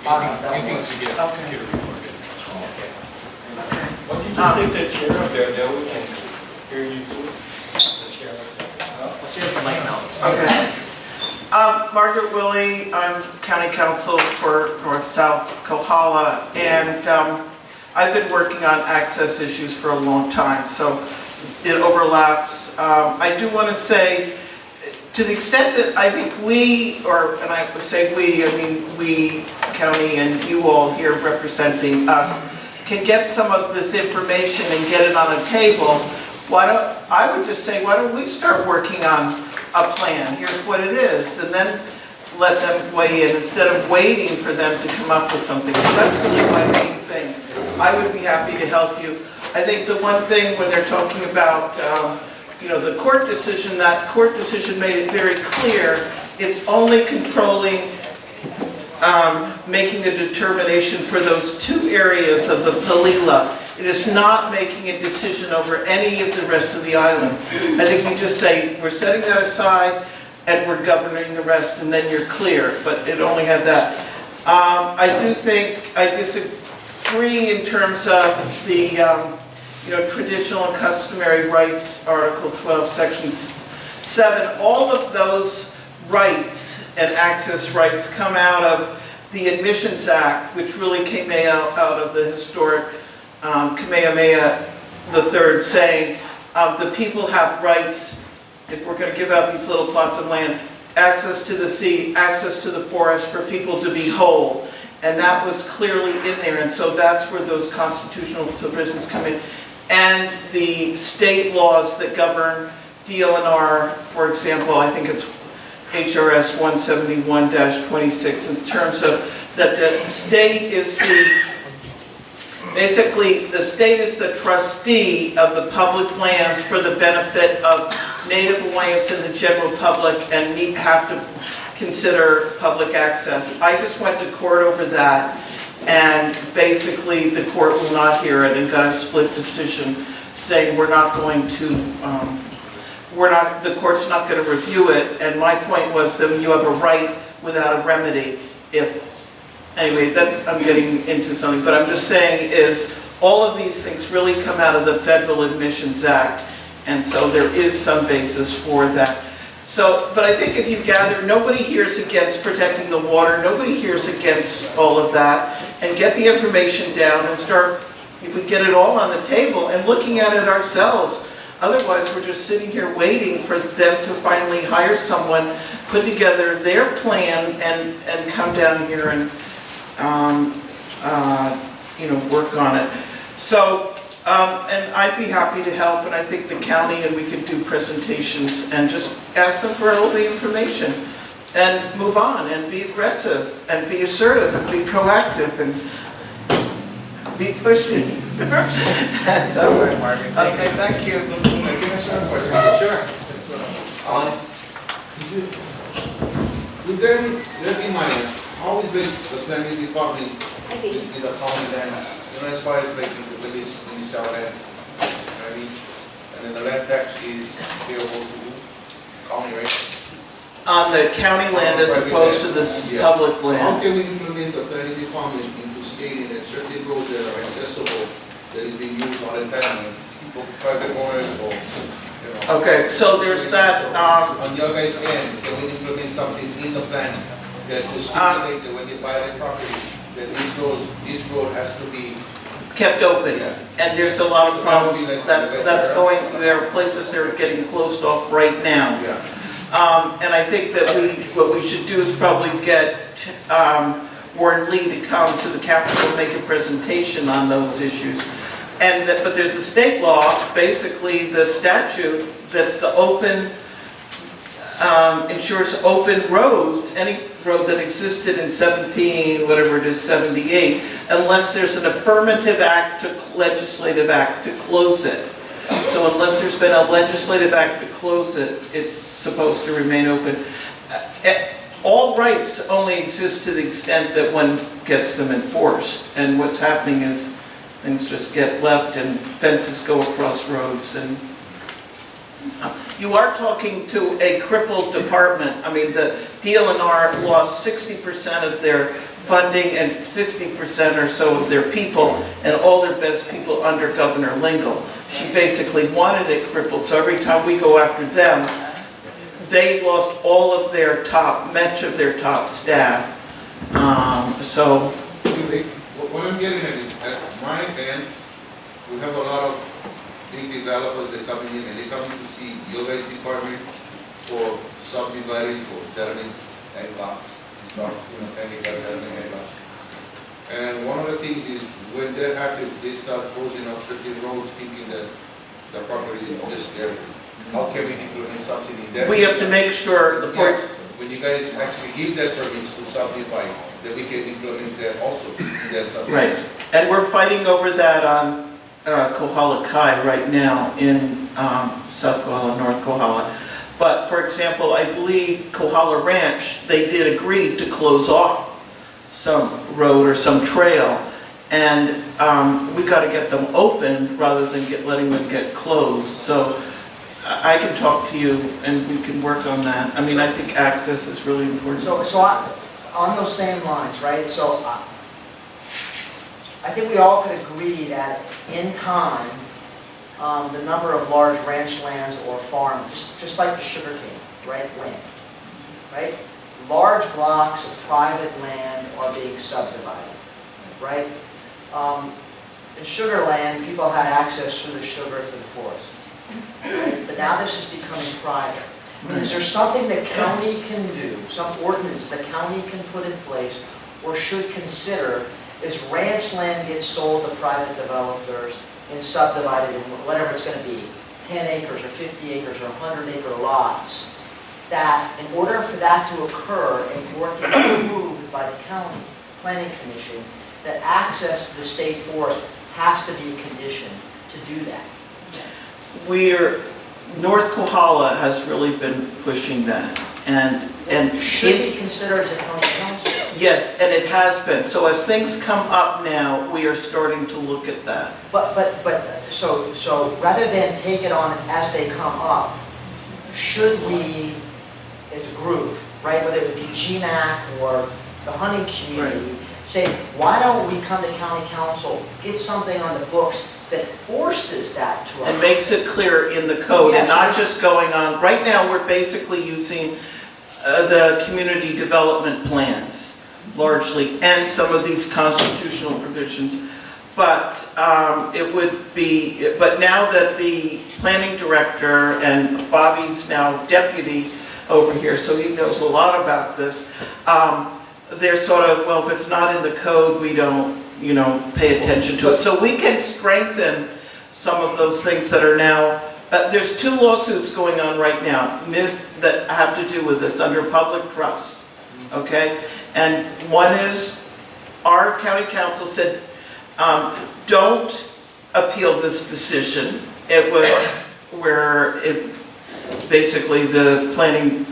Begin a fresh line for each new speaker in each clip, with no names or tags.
Anything we get,
Okay.
get a report.
Okay.
Why don't you just take that chair up there, then we can hear you too? The chair up there.
Chair for Mike now.
Okay. Margaret Wille, I'm County Council for North-South Kohala, and I've been working on access issues for a long time, so it overlaps. I do want to say, to the extent that I think we, and I would say we, I mean we, county, and you all here representing us, can get some of this information and get it on a table, I would just say, why don't we start working on a plan? Here's what it is, and then let them weigh in instead of waiting for them to come up with something. So that's really my main thing. I would be happy to help you. I think the one thing when they're talking about, the court decision, that court decision made it very clear, it's only controlling, making a determination for those two areas of the Palila. It is not making a decision over any of the rest of the island. I think you just say, we're setting that aside and we're governing the rest, and then you're clear, but it only had that. I do think, I disagree in terms of the traditional and customary rights, Article 12, Section 7. All of those rights and access rights come out of the Admissions Act, which really came out of the historic Kamehameha III, saying the people have rights, if we're going to give out these little plots of land, access to the sea, access to the forest, for people to be whole. And that was clearly in there, and so that's where those constitutional provisions come in. And the state laws that govern DLNR, for example, I think it's HRS 171-26, in terms of that the state is basically the state is the trustee of the public lands for the benefit of Native Hawaiians and the general public, and have to consider public access. I just went to court over that, and basically the court will not hear it and got a split decision saying we're not going to, the court's not going to review it. And my point was that you have a right without a remedy. Anyway, I'm getting into something, but I'm just saying is all of these things really come out of the Federal Admissions Act, and so there is some basis for that. So, but I think if you gather, nobody here is against protecting the water, nobody here is against all of that, and get the information down and start, if we get it all on the table and looking at it ourselves. Otherwise, we're just sitting here waiting for them to finally hire someone, put together their plan, and come down here and work on it. So, and I'd be happy to help, and I think the county, and we could do presentations and just ask them for all the information and move on and be aggressive and be assertive and be proactive and be pushy. That works. Okay, thank you.
Sure. Would then there be money? How is the planning department in the county then? As far as like the municipal land, and then the land tax is payable to the county, right?
On the county land as opposed to this public
How
land.
can we implement the planning department into stating that certain roads that are accessible, that is being used all the time, and people, private owners, or,
Okay, so there's that,
on your guys' end, can we implement something in the planning that to stipulate that when you buy the property, that this road has to be
kept open,
Yeah.
and there's a lot of problems. That's going. There are places that are getting closed off right now. And I think that what we should do is probably get Warren Lee to come to the Capitol and make a presentation on those issues. But there's a state law, basically the statute, that's the open, ensures open roads, any road that existed in 78, unless there's an affirmative act, legislative act to close it. So unless there's been a legislative act to close it, it's supposed to remain open. All rights only exist to the extent that one gets them enforced. And what's happening is things just get left and fences go across roads. And you are talking to a crippled department. I mean, the DLNR lost 60% of their funding and 60% or so of their people, and all their best people under Governor Lingle. She basically wanted it crippled, so every time we go after them, they've lost all of their much of their top staff. So,
What I'm getting at is, at my end, we have a lot of big developers that come in and they come in to see your guys' department for subdividing, for turning egg lots and stuff, turning egg lots. And one of the things is, when they start closing up certain roads, thinking that the property is just there. How can we implement something in that?
we have to make sure the forts.
When you guys actually give that permits to subdivide, that we can implement that also in that subdivision.
Right, and we're fighting over that on Kohala Kai right now in South Kohala, North Kohala. But for example, I believe Kohala Ranch, they did agree to close off some road or some trail, and we got to get them open rather than letting them get closed. So I can talk to you and we can work on that. I mean, I think access is really important.
On those same lines, right, so I think we all could agree that in time, the number of large ranch lands or farms, just like the sugarcane, right, land, right? Large blocks of private land are being subdivided, right? In sugar land, people had access through the sugar to the forest, right? But now this is becoming private. I mean, is there something the county can do, some ordinance the county can put in place or should consider as ranch land gets sold to private developers and subdivided in whatever it's going to be, 10 acres or 50 acres or 100-acre lots, that in order for that to occur and work approved by the county planning commission, that access to the state forest has to be a condition to do that?
North Kohala has really been pushing that, and
Should be considered as a county council.
yes, and it has been. So as things come up now, we are starting to look at that.
So rather than take it on as they come up, should we, as a group, right, whether it be GMAC or the hunting community, say, why don't we come to county council, get something on the books that forces that to us?
And makes it clear in the code, and
Yes.
not just going on, right now, we're basically using the community development plans, largely, and some of these constitutional provisions. But it would be, but now that the planning director, and Bobby's now deputy over here, so he knows a lot about this, they're sort of, well, if it's not in the code, we don't, pay attention to it. So we can strengthen some of those things that are now, there's 2 lawsuits going on right now that have to do with this under public trust, okay? And one is, our county council said, don't appeal this decision. It was where basically the planning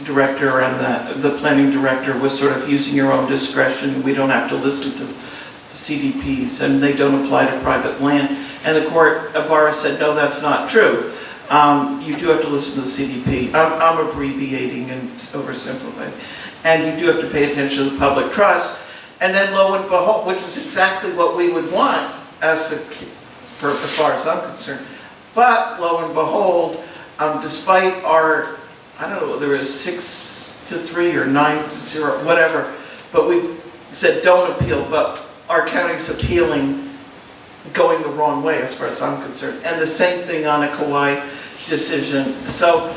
director and the planning director was sort of using your own discretion. We don't have to listen to CDPs, and they don't apply to private land. And the court of bar said, no, that's not true. You do have to listen to the CDP. I'm abbreviating and oversimplifying. And you do have to pay attention to the public trust. And then lo and behold, which is exactly what we would want as far as I'm concerned. But lo and behold, despite our, I don't know whether it was 6-3 or 9-0, whatever, but we've said don't appeal, but our county's appealing, going the wrong way as far as I'm concerned. And the same thing on a Kauai decision. So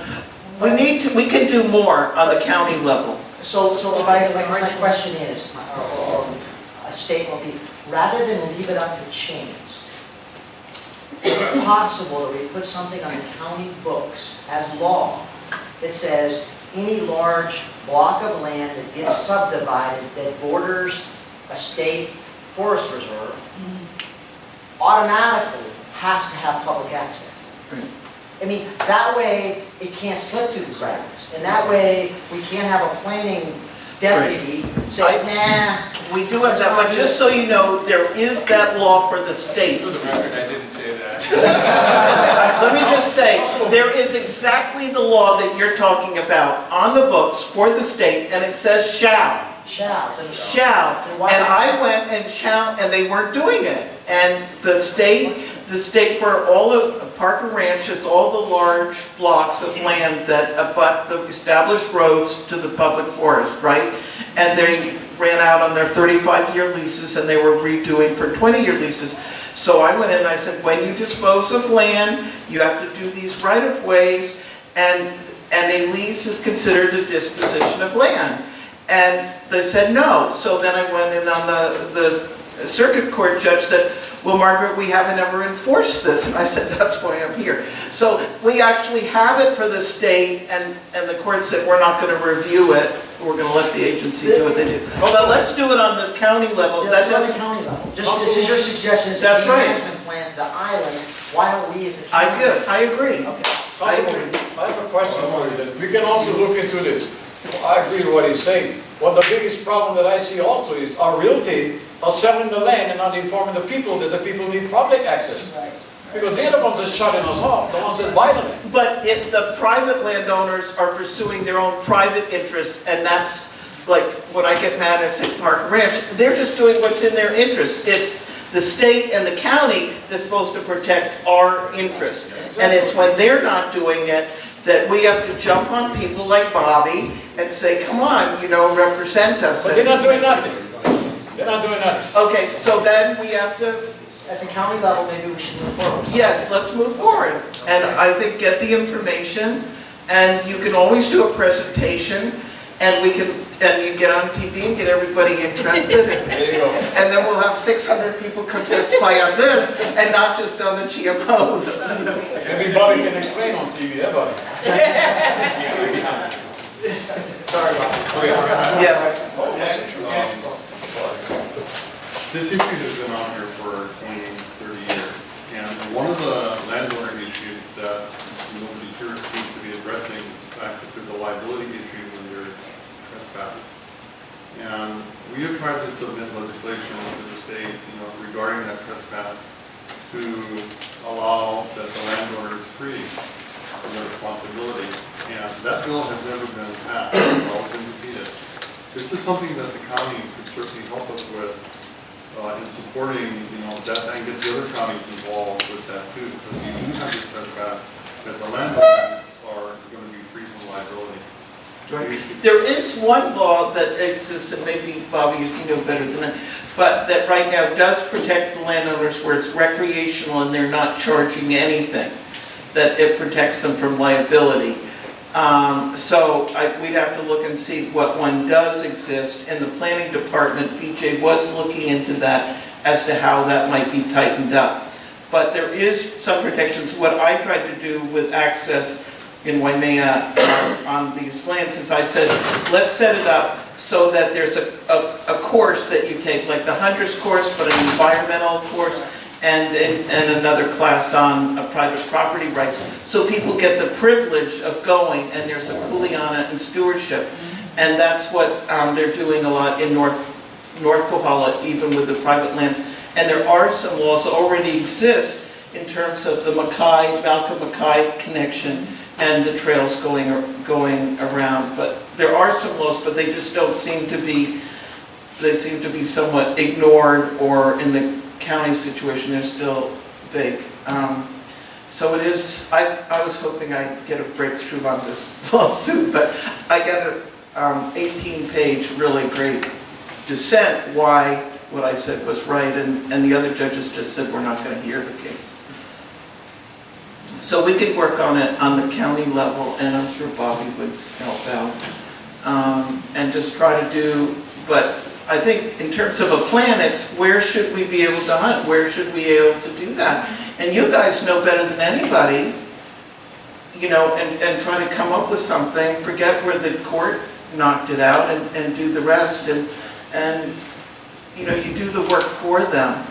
we can do more on the county level.
So my question is, or a statement will be, rather than leave it up to chance, is it possible that we put something on the county books as law that says any large block of land that gets subdivided that borders a state forest reserve automatically has to have public access? I mean, that way it can't slip through the cracks, and that way we can't have a planning deputy say, nah.
We do have that, but just so you know, there is that law for the state.
For the record, I didn't say that.
Let me just say, there is exactly the law that you're talking about on the books for the state, and it says shall.
Shall.
shall.
Then why
And
is it-
I went and and they weren't doing it. And the state for all of Parker Ranches, all the large blocks of land that abut the established roads to the public forest, right? And they ran out on their 35-year leases and they were redoing for 20-year leases. So I went in and I said, when you dispose of land, you have to do these right-of-ways, and a lease is considered a disposition of land. And they said no. So then I went in on the circuit court judge said, well, Margaret, we haven't ever enforced this. And I said, that's why I'm here. So we actually have it for the state, and the court said, we're not going to review it. We're going to let the agency do what they do. But let's do it on this county level.
Yes,
That
that's the
doesn't,
county level. This is your suggestion, it's a
That's right.
management plan for the island. Why don't we as a county?
I agree.
Okay.
Councilman, I have a question for you then. We can also look into this. I agree with what he's saying. But the biggest problem that I see also is our realty are selling the land and not informing the people that the people need public access.
Right.
Because they're the ones that's shutting us off, the ones that buy the land.
But the private landowners are pursuing their own private interests, and that's like when I get mad at St. Park Ranch, they're just doing what's in their interest. It's the state and the county that's supposed to protect our interest. And it's when they're not doing it that we have to jump on people like Bobby and say, come on, represent us.
But they're not doing nothing. They're not doing nothing.
Okay, so then we have to,
At the county level, maybe we should move forward.
yes, let's move forward. And I think get the information, and you can always do a presentation, and you get on TV and get everybody interested.
There you go.
And then we'll have 600 people come testify on this, and not just on the GMOs.
Maybe Bobby can explain on TV, eh, Bobby?
Sorry about that.
Yeah.
This issue has been on here for 20, 30 years, and one of the landowner issues that nobody here seems to be addressing is the fact that there's a liability issue when there's trespass. And we have tried to submit legislation to the state, regarding that trespass to allow that the landowner is free from their responsibility. And that bill has never been passed, it's always been defeated. This is something that the county could certainly help us with in supporting, that and get the other counties involved with that too, because we do have this trespass that the landowners are going to be free from liability.
There is one law that exists, and maybe, Bobby, you can know better than that, but that right now does protect the landowners where it's recreational and they're not charging anything, that it protects them from liability. So we'd have to look and see what one does exist. In the planning department, BJ was looking into that as to how that might be tightened up. But there is some protections. What I tried to do with access in Waimea on these lands is I said, let's set it up so that there's a course that you take, like the Hunters course, but an environmental course, and another class on private property rights. So people get the privilege of going, and there's a kuleana and stewardship. And that's what they're doing a lot in North Kohala, even with the private lands. And there are some laws that already exist in terms of the Malcolm Mackay connection and the trails going around. But there are some laws, but they just don't seem to be, they seem to be somewhat ignored, or in the county situation, they're still vague. So it is, I was hoping I'd get a breakthrough on this lawsuit, but I got an 18-page really great dissent why what I said was right, and the other judges just said we're not going to hear the case. So we could work on it on the county level, and I'm sure Bobby would help out, and just try to do, but I think in terms of a plan, it's where should we be able to hunt? Where should we be able to do that? And you guys know better than anybody, and try to come up with something, forget where the court knocked it out, and do the rest, and you do the work for them.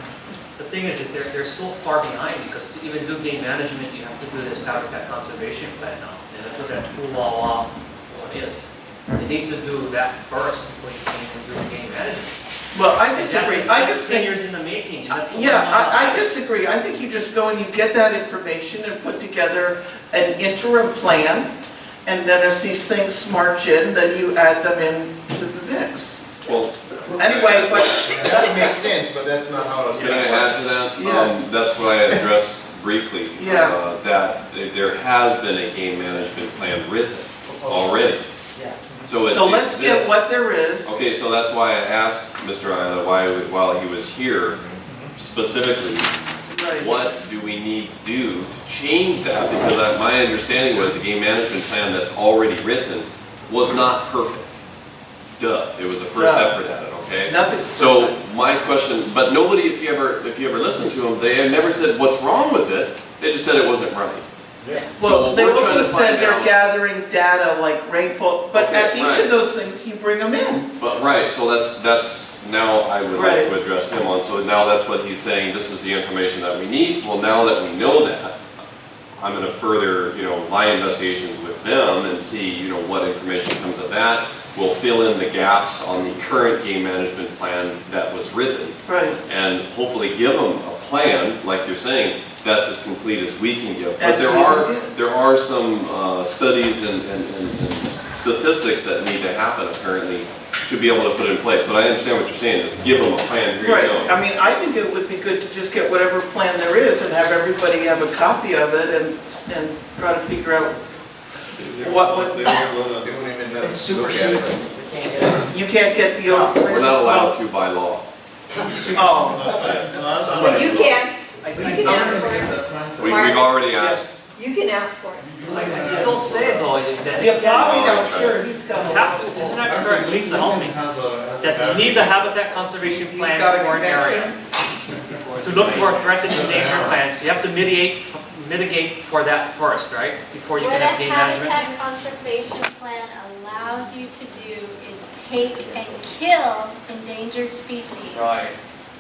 The thing is that they're so far behind, because to even do game management, you have to do this habitat conservation plan now. And that's what that Puwawa one is. You need to do that first before you can even do the game management.
Well, I disagree. I
That's
just
10
think,
years in the making. And that's
I disagree. I think you just go and you get that information and put together an interim plan, and then as these things march in, then you add them into the mix.
Well,
Anyway, but
That makes sense, but that's not how it's.
can I add to that?
Yeah.
That's what I addressed briefly.
Yeah.
That there has been a game management plan written already.
Yeah.
So it
so let's get
exists.
what there is.
Okay, so that's why I asked Mr. Isla while he was here, specifically,
Right.
what do we need to do to change that? Because my understanding was the game management plan that's already written was not perfect. Duh, it was a first
Duh.
effort at it, okay?
Nothing's
So
perfect.
my question, but nobody, if you ever listen to them, they have never said what's wrong with it. They just said it wasn't right.
Well,
So
they
we're trying
also
to
said
find
they're
out-
gathering data like rainfall, but
Okay,
as each
right.
of those things, you bring them in.
But, right, so that's, now I would like
Right.
to address him on, so now that's what he's saying, this is the information that we need. Well, now that we know that, I'm gonna further, my investigations with them and see, what information comes of that. We'll fill in the gaps on the current game management plan that was written,
Right.
and hopefully give them a plan, like you're saying, that's as complete as we can give. But
As
there
we can
are,
give.
there are some studies and statistics that need to happen apparently to be able to put it in place. But I understand what you're saying, is give them a plan, here
Right,
you go.
I mean, I think it would be good to just get whatever plan there is and have everybody have a copy of it and try to figure out, What would-
They won't let
They
us.
won't even let
It's
us
super
look at
secret.
it.
We can't get it.
you can't get the old plan.
We're not allowed to by law.
Oh,
But you can,
I
you
think
can ask for it.
We've already asked.
You can ask for it.
I still say though, that
yeah, Bobby,
Oh,
I'm
okay.
sure he's got
you
a
have to, isn't that correct, Lisa, help me? That you need the habitat conservation
He's
plans
got a
for an area. To look for threatened and endangered plants, you have to mitigate for that first, right? Before you
What
can
a
have game management.
habitat conservation plan allows you to do is take and kill endangered species.
Right.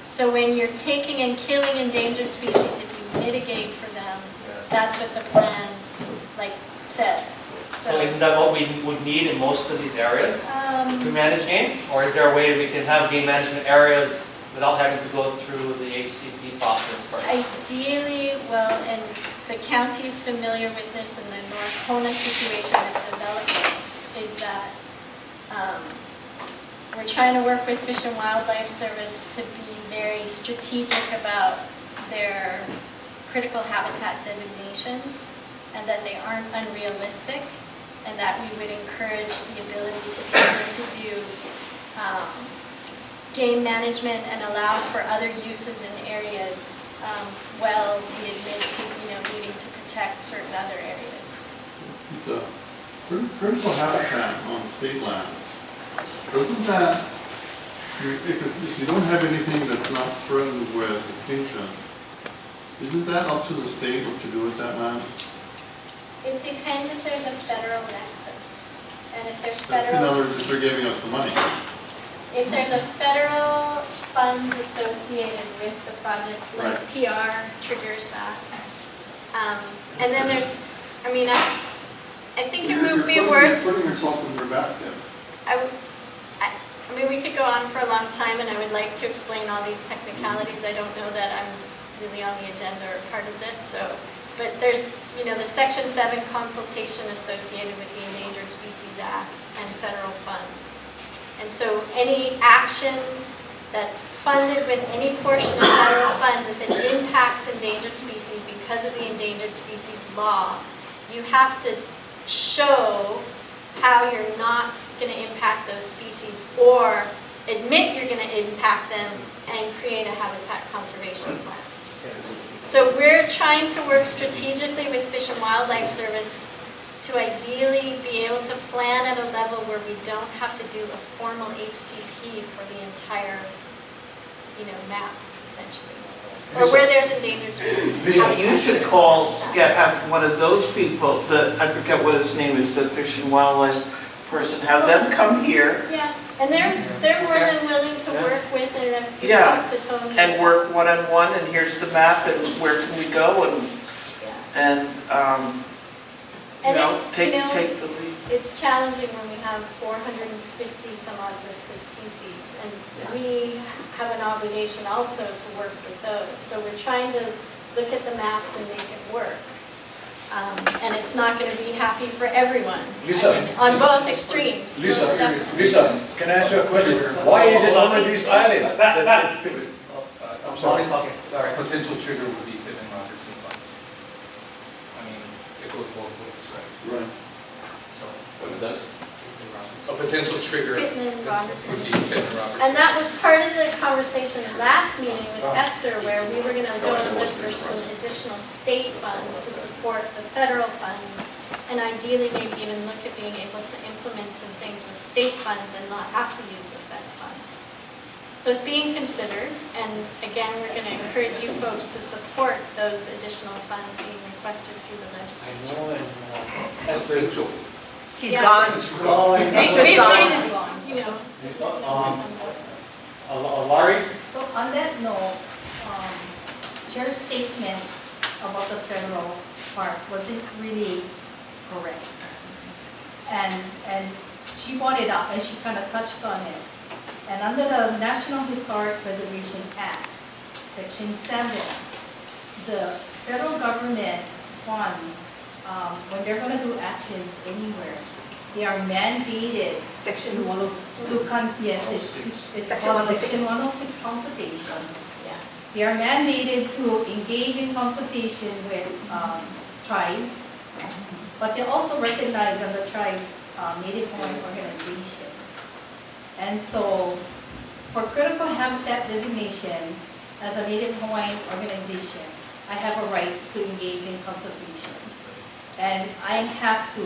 So when you're taking and killing endangered species, if you mitigate for them, that's what the plan says.
So isn't that what we would need in most of these areas to
Um,
manage game? Or is there a way we can have game management areas without having to go through the HCP process first?
Ideally, well, and the county is familiar with this, and the North Kona situation with development is that we're trying to work with Fish and Wildlife Service to be very strategic about their critical habitat designations, and that they aren't unrealistic, and that we would encourage the ability to be able to do game management and allow for other uses in areas, well, we admit to, needing to protect certain other areas.
It's a critical habitat on state land. Doesn't that, if you don't have anything that's not threatened with extinction, isn't that up to the state what to do with that land?
It depends if there's a federal nexus, and if there's
In
federal,
other words, if they're giving us the money.
if there's a federal funds associated with the project, like
Right.
PR triggers that. And then there's, I think it would be
You're
worth,
putting yourself in your basket.
we could go on for a long time, and I would like to explain all these technicalities. I don't know that I'm really on the agenda or part of this, so. But there's, the Section 7 consultation associated with the Endangered Species Act and federal funds. And so any action that's funded with any portion of federal funds, if it impacts endangered species because of the endangered species law, you have to show how you're not going to impact those species, or admit you're going to impact them and create a habitat conservation plan. So we're trying to work strategically with Fish and Wildlife Service to ideally be able to plan at a level where we don't have to do a formal HCP for the entire, map, essentially. Or where there's endangered species.
you should call, have one of those people, I forget what his name is, the Fish and Wildlife person, have them come here
Yeah, and they're more than willing to work with it, and I've
Yeah,
talked to Tony.
and work one-on-one, and here's the map, and where can we go,
Yeah.
and
And
take
it,
the lead.
it's challenging when we have 450 some odd listed species, and we have an obligation also to work with those. So we're trying to look at the maps and make it work. And it's not going to be happy for everyone.
Lisa.
I mean, on both extremes. most definitely.
Lisa, can I ask you a question? Why is it only this island?
I'm sorry, a potential trigger would be Pittman Robertson funds. I mean, it goes both ways, right?
Right.
So,
What is this?
a potential trigger
Pittman Robertson.
would be Pittman Robertson.
And that was part of the conversation last meeting with Esther, where we were gonna go and look for some additional state funds to support the federal funds, and ideally maybe even look at being able to implement some things with state funds and not have to use the Fed funds. So it's being considered, and again, we're gonna encourage you folks to support those additional funds being requested through the
I
legislature.
know, and Esther is joking.
She's
Yeah.
gone.
Oh,
Esther's gone.
You know.
Laurie?
So on that note, Chair's statement about the federal part wasn't really correct. And she brought it up and she kind of touched on it. And under the National Historic Preservation Act, Section 7, the federal government funds, when they're going to do actions anywhere, they are mandated
Section 106.
yes, it's
Section
called
106.
Section 106 consultation.
Yeah.
They are mandated to engage in consultation with tribes, but they also recognize under tribes Native Hawaiian organizations. And so, for critical habitat designation as a Native Hawaiian organization, I have a right to engage in consultation. And they have to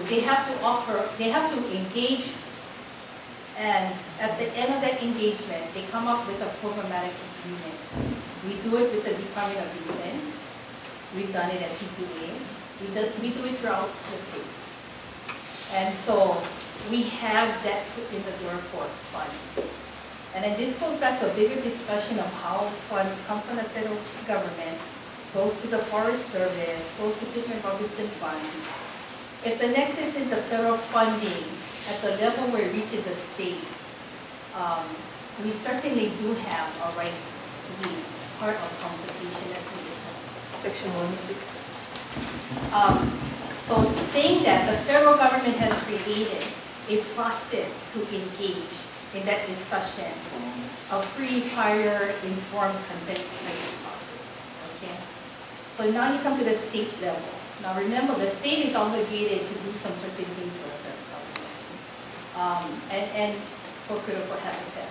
engage, and at the end of that engagement, they come up with a programmatic agreement. We do it with the Department of Defense, we've done it at PTA, we do it throughout the state. And so, we have that foot in the door for funds. And then this goes back to a bigger discussion of how funds come from the federal government, goes to the Forest Service, goes to Pittman Robertson funds. If the nexus is the federal funding at the level where it reaches a state, we certainly do have a right to be part of consultation as needed.
Section 106.
So saying that the federal government has created a process to engage in that discussion, a free, prior, informed consent process, okay? So now you come to the state level. Now remember, the state is obligated to do some certain things for the federal government, and for critical habitat.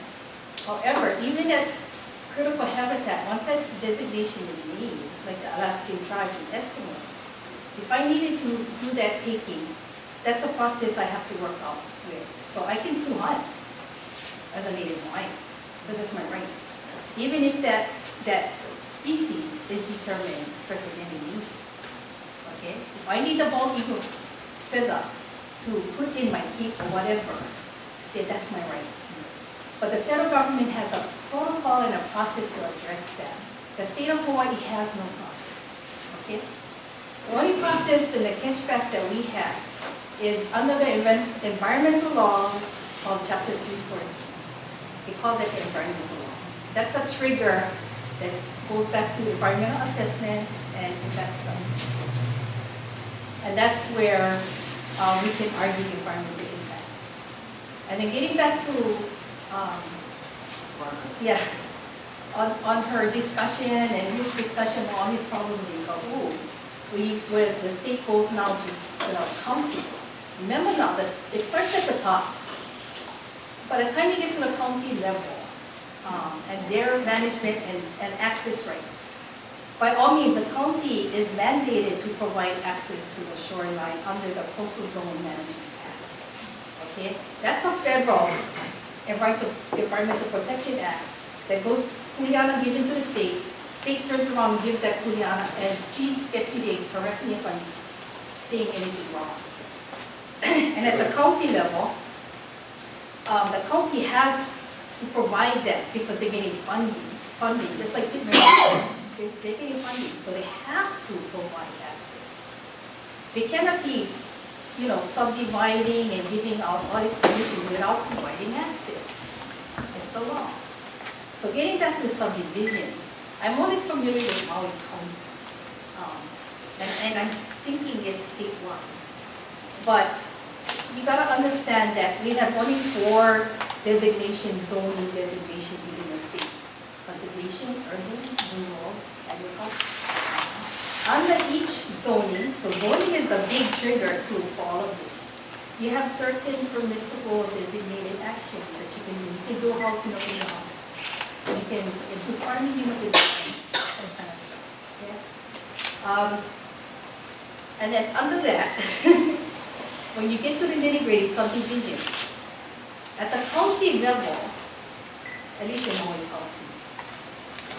However, even at critical habitat, once that designation is made, like the Alaskan tribes and Eskimos, if I needed to do that taking, that's a process I have to work out with. So I can still hunt as a Native Hawaiian, because that's my right. Even if that species is determined threatened and endangered. Okay? If I need the bald eagle feather to put in my cape or whatever, then that's my right. But the federal government has a protocol and a process to address that. The state of Hawaii has no process. Okay? The only process in the catchback that we have is under the environmental laws called Chapter 314. They call that the environmental law. That's a trigger that goes back to environmental assessments and impact studies. And that's where we can argue environmental impacts. And then getting back to, on her discussion and his discussion on all his problems in Kahu, where the state goes now to county. Remember now that it starts at the top. By the time you get to the county level, and their management and access rights, by all means, the county is mandated to provide access to the shoreline under the Coastal Zone Management Act. Okay? That's a federal Environmental Protection Act that goes, kuleana given to the state turns around and gives that kuleana, and please, Deputy, correct me if I'm saying anything wrong. And at the county level, the county has to provide that because they're getting funding, just like Pittman. They're getting funding, so they have to provide access. They cannot be, subdividing and giving out all these permissions without providing access. It's the law. So getting back to subdivisions, I'm only familiar with Maui County. and I'm thinking it's statewide. But you gotta understand that we have only 4 designations, zoning designations within the state. Conservation, urban, rural, agriculture. Under each zoning, so zoning is the big trigger to for all of this. You have certain permissible designated actions that you can do. You can build a house, you know, in your house. You can do farming, you know, with that kind of stuff. Yeah. And then under that, when you get to the nitty-gritty subdivision, at the county level, at least in Maui County,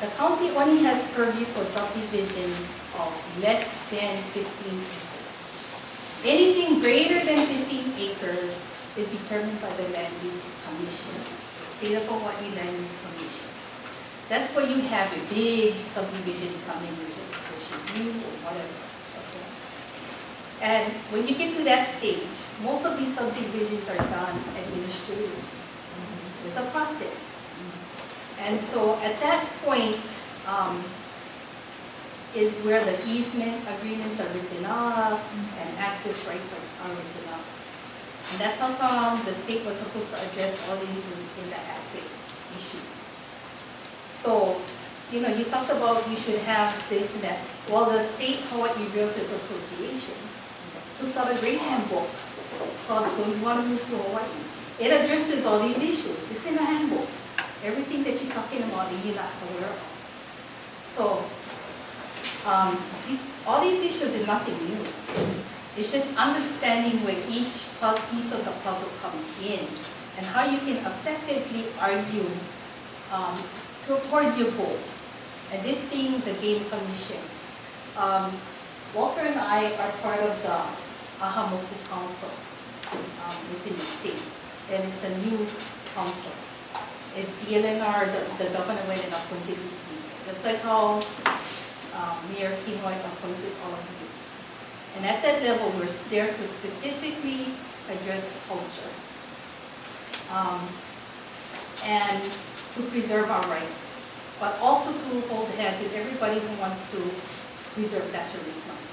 the county only has purview for subdivisions of less than 15 acres. Anything greater than 15 acres is determined by the Land Use Commission, the State of Hawaii Land Use Commission. That's where you have your big subdivisions coming, usually Ocean View or whatever. Okay. And when you get to that stage, most of these subdivisions are done administratively. There's a process. And so at that point is where the easement agreements are written up and access rights are written up. And that's how come the state was supposed to address all these in the access issues. So, you know, you talked about you should have this and that. Well, the State Hawaii Realtors Association puts out a great handbook. It's called So You Want to Move to Hawaii. It addresses all these issues. It's in the handbook. Everything that you're talking about that you're not aware of. So, all these issues is nothing new. It's just understanding where each piece of the puzzle comes in and how you can effectively argue towards your goal. And this being the Game Commission. Walter and I are part of the Ahamoku Council within the state. And it's a new council. It's DLNR, the governor went and appointed these people. Just like how Mayor Kinoy appointed all of you. And at that level, we're there to specifically address culture and to preserve our rights, but also to hold hands with everybody who wants to preserve natural resources.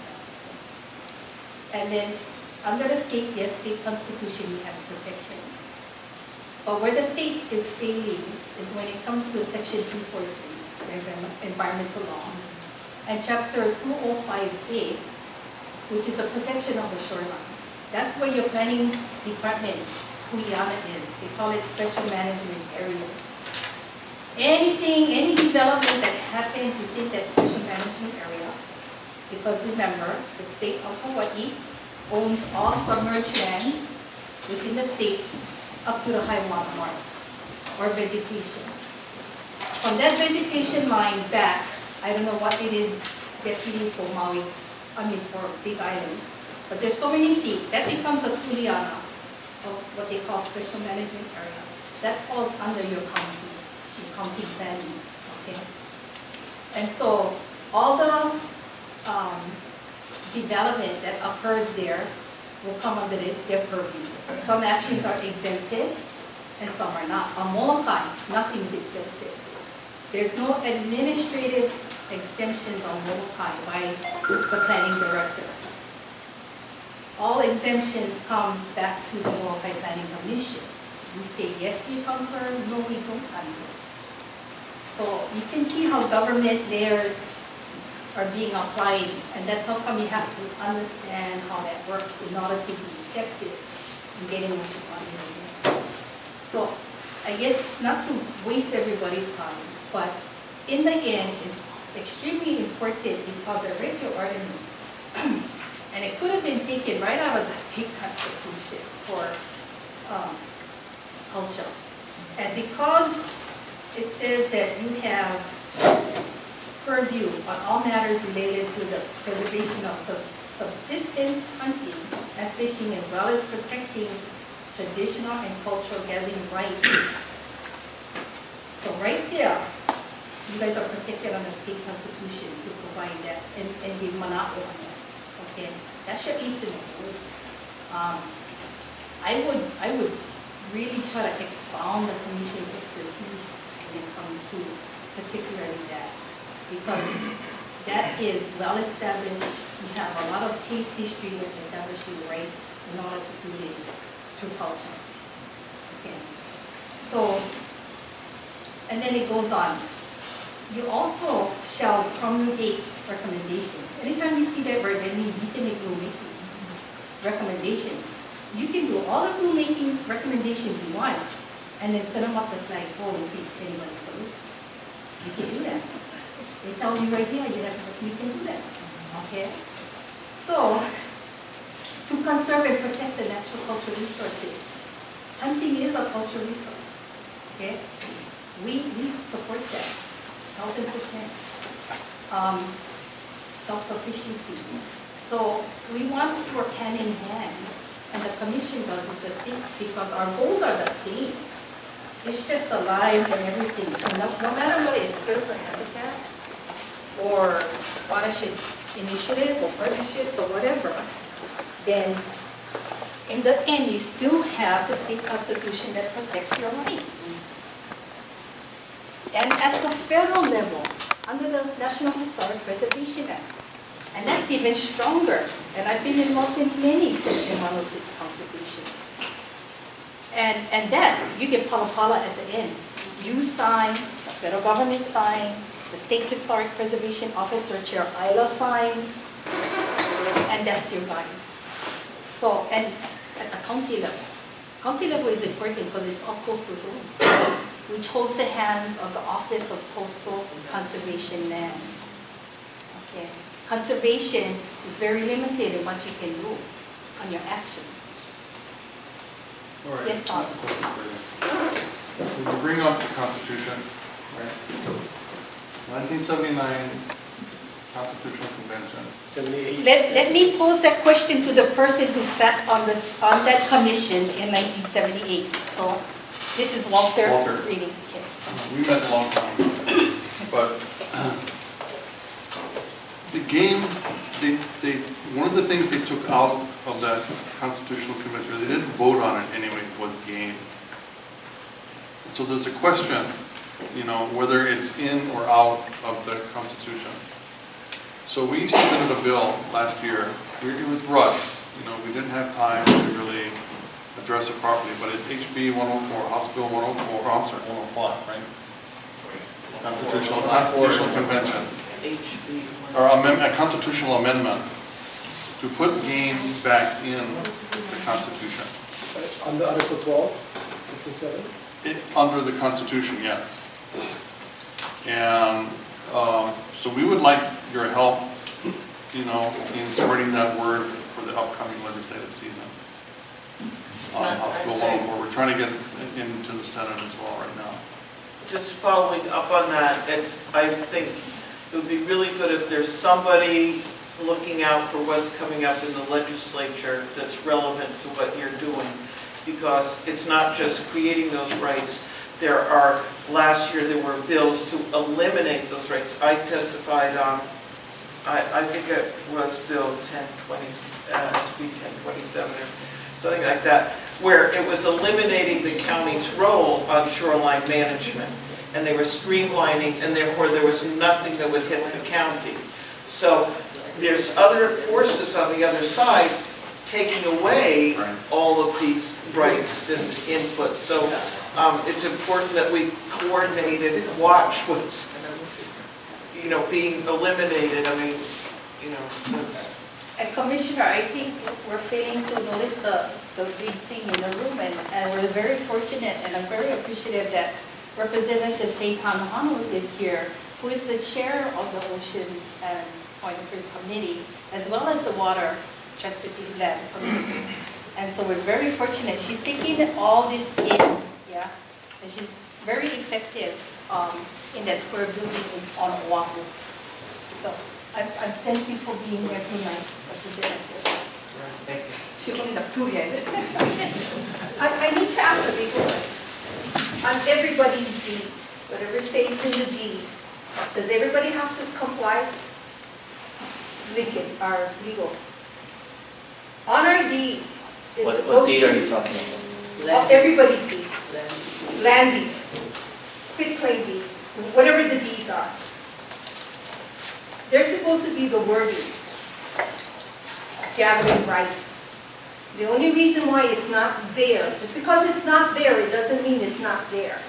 And then under the state, yes, state constitution, we have protection. But where the state is failing is when it comes to Section 243, environmental law, and Chapter 205A, which is a protection of the shoreline. That's where your planning department, Kuleana, is. They call it special management areas. Anything, any development that happens within that special management area, because remember, the state of Hawaii owns all submerged lands within the state up to the high water mark, or vegetation. From that vegetation line back, I don't know what it is deputy for Maui, for Big Island, but there's so many feet, that becomes a kuleana of what they call special management area. That falls under your county planning, okay? And so all the development that occurs there will come under their purview. Some actions are exempted and some are not. On Molokai, nothing's exempted. There's no administrative exemptions on Molokai by the planning director. All exemptions come back to the Molokai Planning Commission. We say, yes, we concur, no, we don't concur. So you can see how government layers are being applied, and that's how come you have to understand how that works in order to be effective in getting what you want in there. So I guess not to waste everybody's time, but in the end, it's extremely important because I read your ordinance, and it could have been taken right out of the state constitution for culture. And because it says that you have purview on all matters related to the preservation of subsistence hunting and fishing, as well as protecting traditional and cultural gathering rights. So right there, you guys are protected on the state constitution to provide that and give monopoly on that. Okay, that's your easement. I would really try to expound the commission's expertise when it comes to particularly that, because that is well established. We have a lot of case history of establishing rights in order to do this through culture. Okay. So, and then it goes on. You also shall promulgate recommendations. Anytime you see that word, that means you can make rulemaking recommendations. You can do all the rulemaking recommendations you want, and then set them up the flagpole and see if anybody salutes. You can do that. It tells you right here, you can do that. Okay? So, to conserve and protect the natural cultural resources, hunting is a cultural resource. Okay? We support that, 1,000%. Self-sufficiency. So we want to work hand in hand, and the commission does with the state, because our goals are the same. It's just the lives and everything. So no matter what, it's good for habitat or watershed initiative or partnerships or whatever, then in the end, you still have the state constitution that protects your rights. And at the federal level, under the National Historic Preservation Act, and that's even stronger. And I've been involved in many Section 106 constitutions. And then you get pala at the end. You sign, the federal government signs, the State Historic Preservation Officer Chair Isla signs, and that's your guide. So, and at the county level is important because it's all coastal zone, which holds the hands of the Office of Coastal Conservation Lands. Okay. Conservation is very limited in what you can do on your actions.
All right.
Yes, Tom?
We bring up the Constitution, right? 1979 Constitutional Convention.
78.
Let me pose that question to the person who sat on that commission in 1978. So this is Walter
Walter.
reading. Okay.
We met a long time ago, but the game, one of the things they took out of that Constitutional Convention, they didn't vote on it anyway, was game. So there's a question, whether it's in or out of the Constitution. So we submitted a bill last year. It was rushed. We didn't have time to really address it properly, but it's HB 104, House Bill 104, I'm sorry, 105, right? Constitutional Convention.
HB.
Or a constitutional amendment to put game back in the Constitution.
Under Article 12, Section 7?
Under the Constitution, yes. And so we would like your help, in spreading that word for the upcoming legislative season. On House Bill 104, we're trying to get into the Senate as well right now.
Just following up on that, I think it would be really good if there's somebody looking out for what's coming up in the legislature that's relevant to what you're doing, because it's not just creating those rights. Last year there were bills to eliminate those rights. I testified on, I think it was Bill 1020, SB 1027 or something like that, where it was eliminating the county's role on shoreline management. And they were streamlining, and therefore there was nothing that would hit the county. So there's other forces on the other side taking away all of these rights and input. So it's important that we coordinate and watch what's, being eliminated. I mean, that's...
And Commissioner, I think we're failing to notice the big thing in the room, and we're very fortunate, and I'm very appreciative that Representative Faith Hanuhanu is here, who is the chair of the Oceans and Point of First Committee, as well as the Water Transportation Land Committee. And so we're very fortunate. She's taking all this in, yeah, and she's very effective in that square building on Oahu. So I thank you for being here tonight, Representative.
Thank you.
She only have two heads.
I need to ask a legal question. On everybody's deed, whatever says in the deed, does everybody have to comply? Legal. On our deeds, it's supposed to...
What deed are you talking about?
Everybody's deeds. Land deeds, quitclaim deeds, whatever the deeds are. there's supposed to be the wording, gathering rights. The only reason why it's not there, just because it's not there, it doesn't mean it's not there.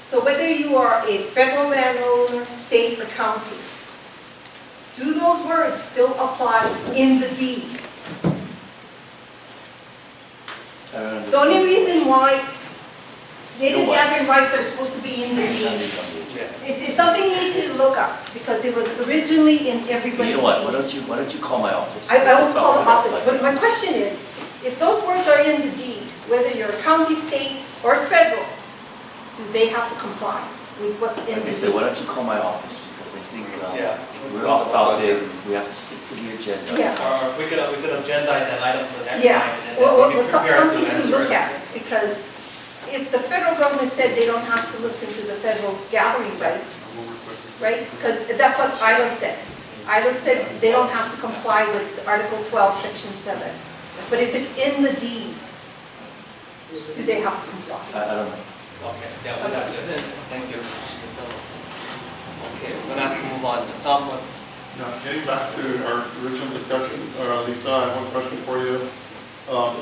So whether you are a federal landowner, state, or county, do those words still apply in the deed? The only reason why native gathering rights are supposed to be in the deed, it's something you need to look up, because it was originally in everybody's
You know what,
deed.
why don't you call my office?
I will call the office, but my question is, if those words are in the deed, whether you're a county, state, or federal, do they have to comply with what's in
Like
the
I said, why
deed?
don't you call my office, because I think
Yeah.
we're off topic, we have to stick to the agenda.
Yeah.
Or we could agendize that item for the next
Yeah,
time, and
well,
then maybe prepare
something to
answer
look
it.
at, because if the federal government said they don't have to listen to the federal gathering rights, right? Because that's what Iowa said. Iowa said they don't have to comply with Article 12, Section 7. But if it's in the deeds, do they have to comply?
I don't know.
Okay, yeah, we'll have to, thank you. Okay, we're gonna have to move on. Tom, what?
Now, getting back to our original discussion, Lisa, I have one question for you.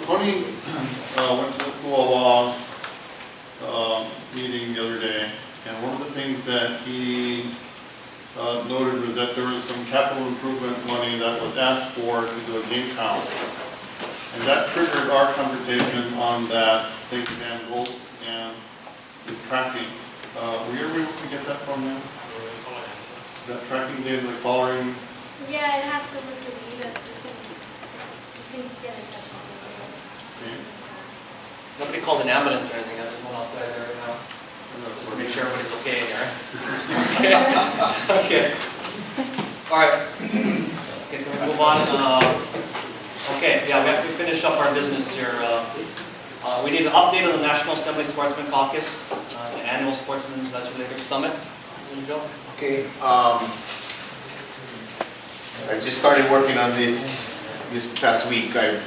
Tony went to the rule of law meeting the other day, and one of the things that he noted was that there was some capital improvement money that was asked for to do a game count. And that triggered our conversation on that, think Van Goltz and his tracking. Were you able to get that from him? That tracking data, the following?
Yeah, I'd have to look at the, you can get in touch with me.
Okay.
Nobody called an ambulance or anything, there's one outside there right now. Just to make sure everybody's okay in here. Okay. All right. Okay, can we move on? Okay, yeah, we have to finish up our business here. We need an update on the National Assembly Sportsman Caucus, the annual Sportsman's Legislative Summit. Joe?
Okay, I just started working on this past week. I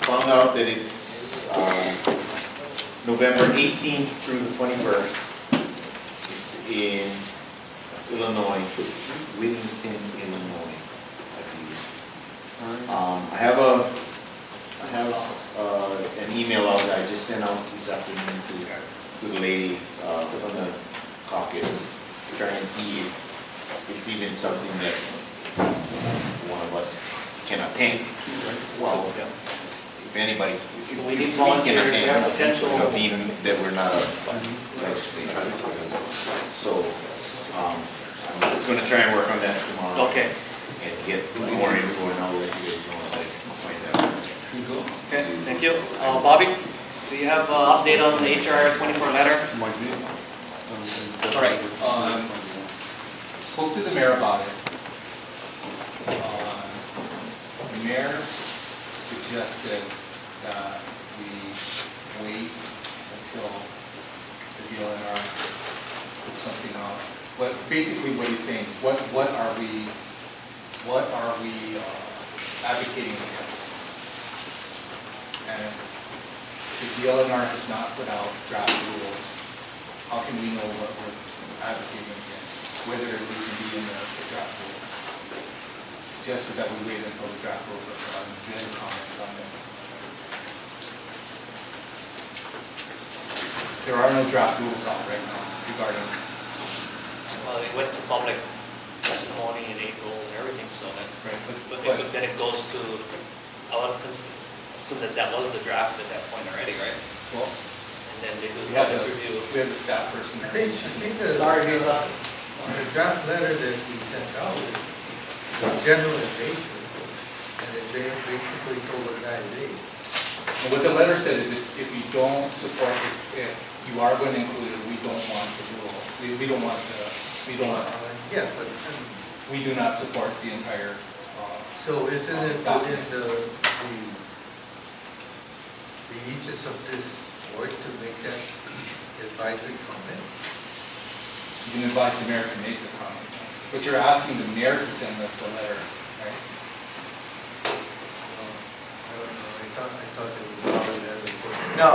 found out that it's November 18th through the 21st. It's in Illinois, Wilmington, Illinois, I believe. I have an email out that I just sent out this afternoon to the lady from the caucus, to try and see if it's even something that one of us can attend. Well, if anybody, if
We need
we can
volunteers, we have
attend,
potential.
even that we're not a legislature. So, I'm just gonna try and work on that tomorrow.
Okay.
And get more info, and I'll let you guys know as I find out.
Okay, thank you. Bobby, do you have an update on the HR 24 letter?
All right, spoke to the mayor about it. The mayor suggested that we wait until the DLNR puts something out. Basically what he's saying, what are we advocating against? And the DLNR has not put out draft rules. How can we know what we're advocating against, whether it would even be in the draft rules? Suggested that we wait until the draft rules are done, then comment on them. There are no draft rules out right now regarding.
Well, it went to public testimony in April and everything, so that,
Right,
but then it goes to, I would assume that was the draft at that point already, right?
Well,
And then they do
we
the
have
public
the,
review.
we have the staff person.
I think the draft letter that we sent out is general in nature, and it basically told us 9 days.
And what the letter said is if you don't support it, if you are going to include it, we don't want the rule. We don't want
Yeah, but,
we do not support the entire,
so isn't it within the aegis of this board to make that advisory comment?
you can advise the mayor to make the comment, yes. But you're asking the mayor to send the letter, right?
I don't know, I thought they would probably have it.
No.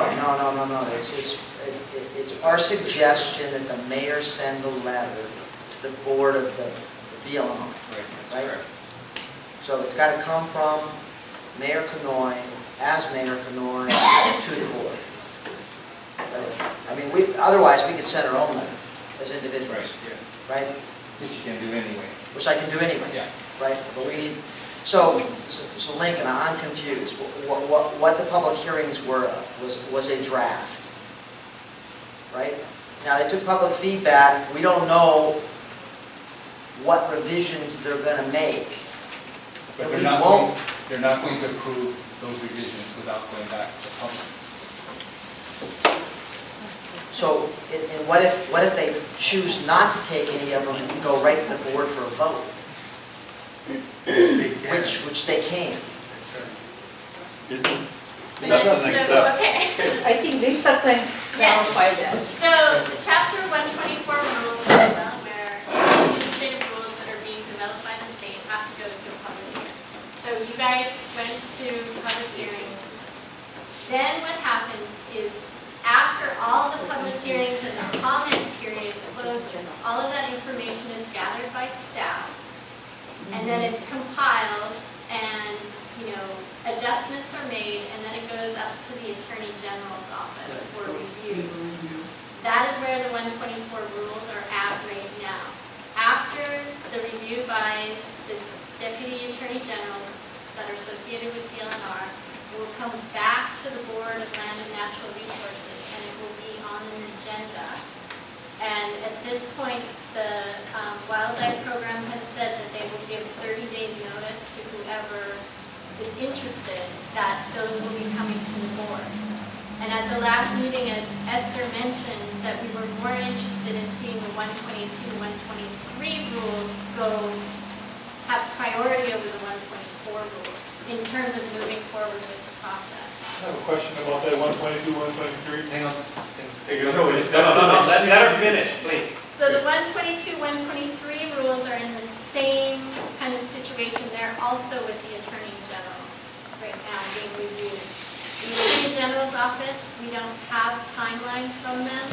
It's our suggestion that the mayor send a letter to the board of the DLNR,
Right, that's
right?
correct.
So it's got to come from Mayor Canoy, as Mayor Canoy, to the board. I mean, otherwise, we could send our own letter as individuals, right?
Which you can do anyway.
Which I can do anyway,
Yeah.
right? But we need, so Lincoln, I'm confused. What the public hearings were, was a draft, right? Now, they took public feedback. We don't know what revisions they're going to make.
But
And
they're
we
not
won't.
going to approve those revisions without going back to the public.
So, and what if they choose not to take any of them and go right to the board for a vote?
They can.
Which they can.
That's the next step.
Okay.
I think Lisa can clarify that.
So the chapter 124 rules are about where any administrative rules that are being developed by the state have to go to a public hearing. So you guys went to public hearings. Then what happens is after all the public hearings and the comment period closes, all of that information is gathered by staff. And then it's compiled and, adjustments are made, and then it goes up to the Attorney General's office for review. That is where the 124 rules are at right now. After the review by the Deputy Attorney Generals that are associated with DLNR, it will come back to the Board of Land and Natural Resources, and it will be on an agenda. And at this point, the wildlife program has said that they will give 30 days notice to whoever is interested, that those will be coming to the board. And at the last meeting, as Esther mentioned, that we were more interested in seeing the 122, 123 rules have priority over the 124 rules in terms of moving forward with the process.
I have a question about that 122, 123.
Hang on.
No, let her finish, please.
So the 122, 123 rules are in the same kind of situation. They're also with the Attorney General right now being reviewed. In the Attorney General's office, we don't have timelines from them.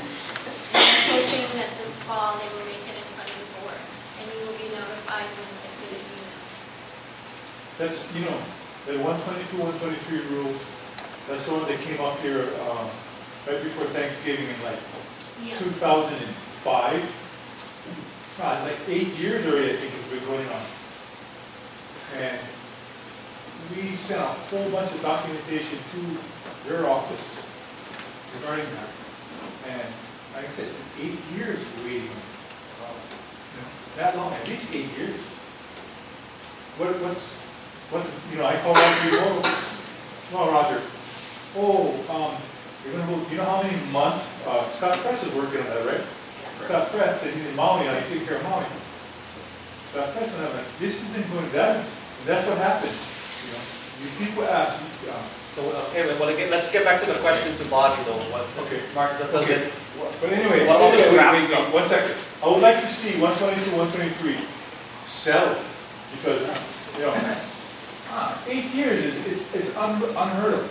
We're hoping that this fall they will make it in front of the board, and you will be notified as soon as we know.
That's, the 122, 123 rules, that's the one that came up here right before Thanksgiving in like
Yeah.
2005. It's like 8 years already, I think it's been going on. And we sent a whole bunch of documentation to their office regarding that. And like I said, 8 years waiting on this. That long, at least 8 years. What's I call Roger, no, Roger. You're gonna move, how many months, Scott Fresh is working on that, right? Scott Fresh said he's in Maui, and I take care of Maui. Scott Fresh, and I'm like, this has been going down, and that's what happened, You people ask,
So, okay, well, again, let's get back to the question to Bobby though.
Okay.
Mark, does
Okay.
it?
But anyway,
What about the draft
wait,
stuff?
1 second. I would like to see 122, 123 sell it, because, 8 years is unheard of.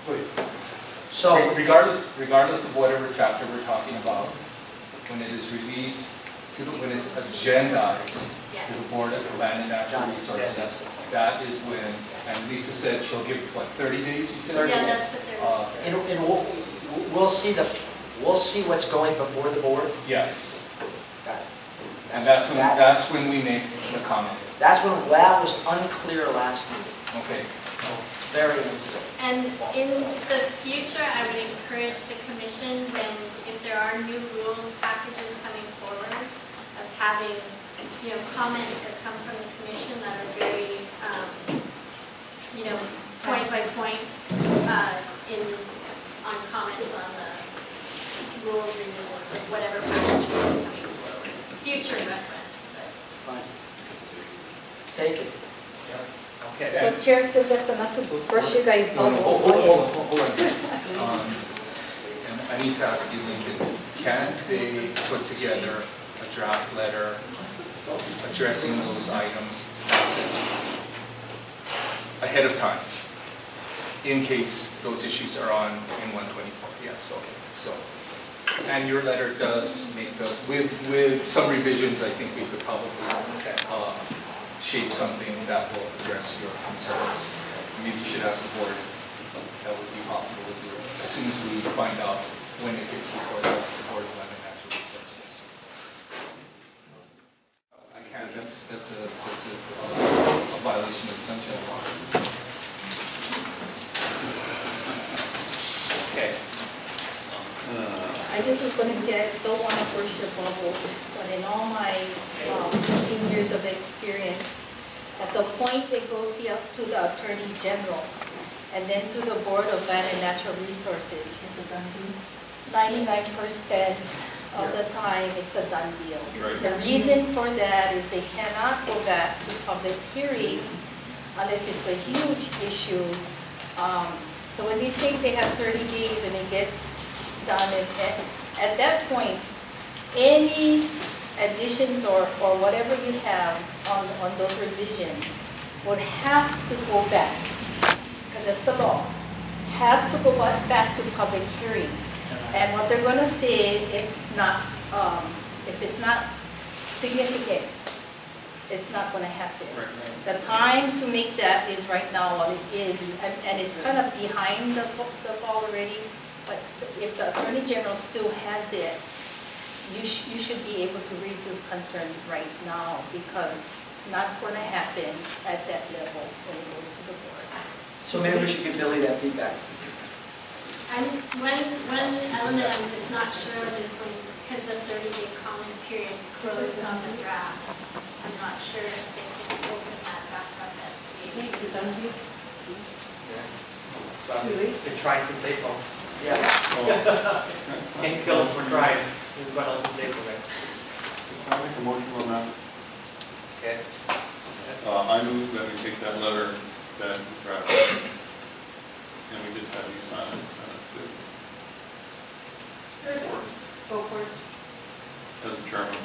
Wait.
So,
Regardless of whatever chapter we're talking about, when it is released, when it's agendized to the Board of Land and Natural Resources, that is when, and Lisa said she'll give, 30 days, you said?
Yeah, that's what they're.
and we'll see what's going before the board.
Yes,
Got it.
and that's when we make the comment.
That was unclear last meeting,
Okay.
very unclear.
And in the future, I would encourage the commission if there are new rules packages coming forward, of having, comments that come from the commission that are very, point by point, on comments on the rules revisions of whatever package may be coming forward. Future reference, but.
Fine. Take it.
Okay.
So Chair Sylvester, not to brush you guys
No,
bubbles.
hold on. And I need to ask you, Lincoln, can they put together a draft letter addressing those items ahead of time, in case those issues are on in 124? Yes, okay, so. And your letter does make us, with some revisions, I think we could probably shape something that will address your concerns. Maybe you should ask the board if that would be possible to do as soon as we find out when it gets before the Board of Land and Natural Resources. I can't, that's a violation of sunshine law.
Okay.
I just was gonna say, I don't wanna burst your bubble, but in all my 15 years of experience, at the point it goes up to the Attorney General, and then to the Board of Land and Natural Resources, 99% of the time, it's a done deal.
Right.
The reason for that is they cannot go back to public hearing unless it's a huge issue. So when they say they have 30 days and it gets done, at that point, any additions or whatever you have on those revisions would have to go back, because that's the law, has to go back to public hearing. And what they're gonna say, it's not, if it's not significant, it's not gonna happen. The time to make that is right now what it is, and it's kind of behind the ball already, but if the Attorney General still has it, you should be able to raise those concerns right now, because it's not gonna happen at that level when it goes to the board.
So maybe we should give Billy that feedback.
One element I'm just not sure of is when, because the 30-day comment period closed on the draft. I'm not sure if they can open that back up at the
Been trying since April.
Yeah.
Can't kill us for trying. We've got on since April, right?
Can I make a motion on that?
Okay.
I move that we take that letter that we drafted, and we just have you sign it.
Go for it.
As the chairman.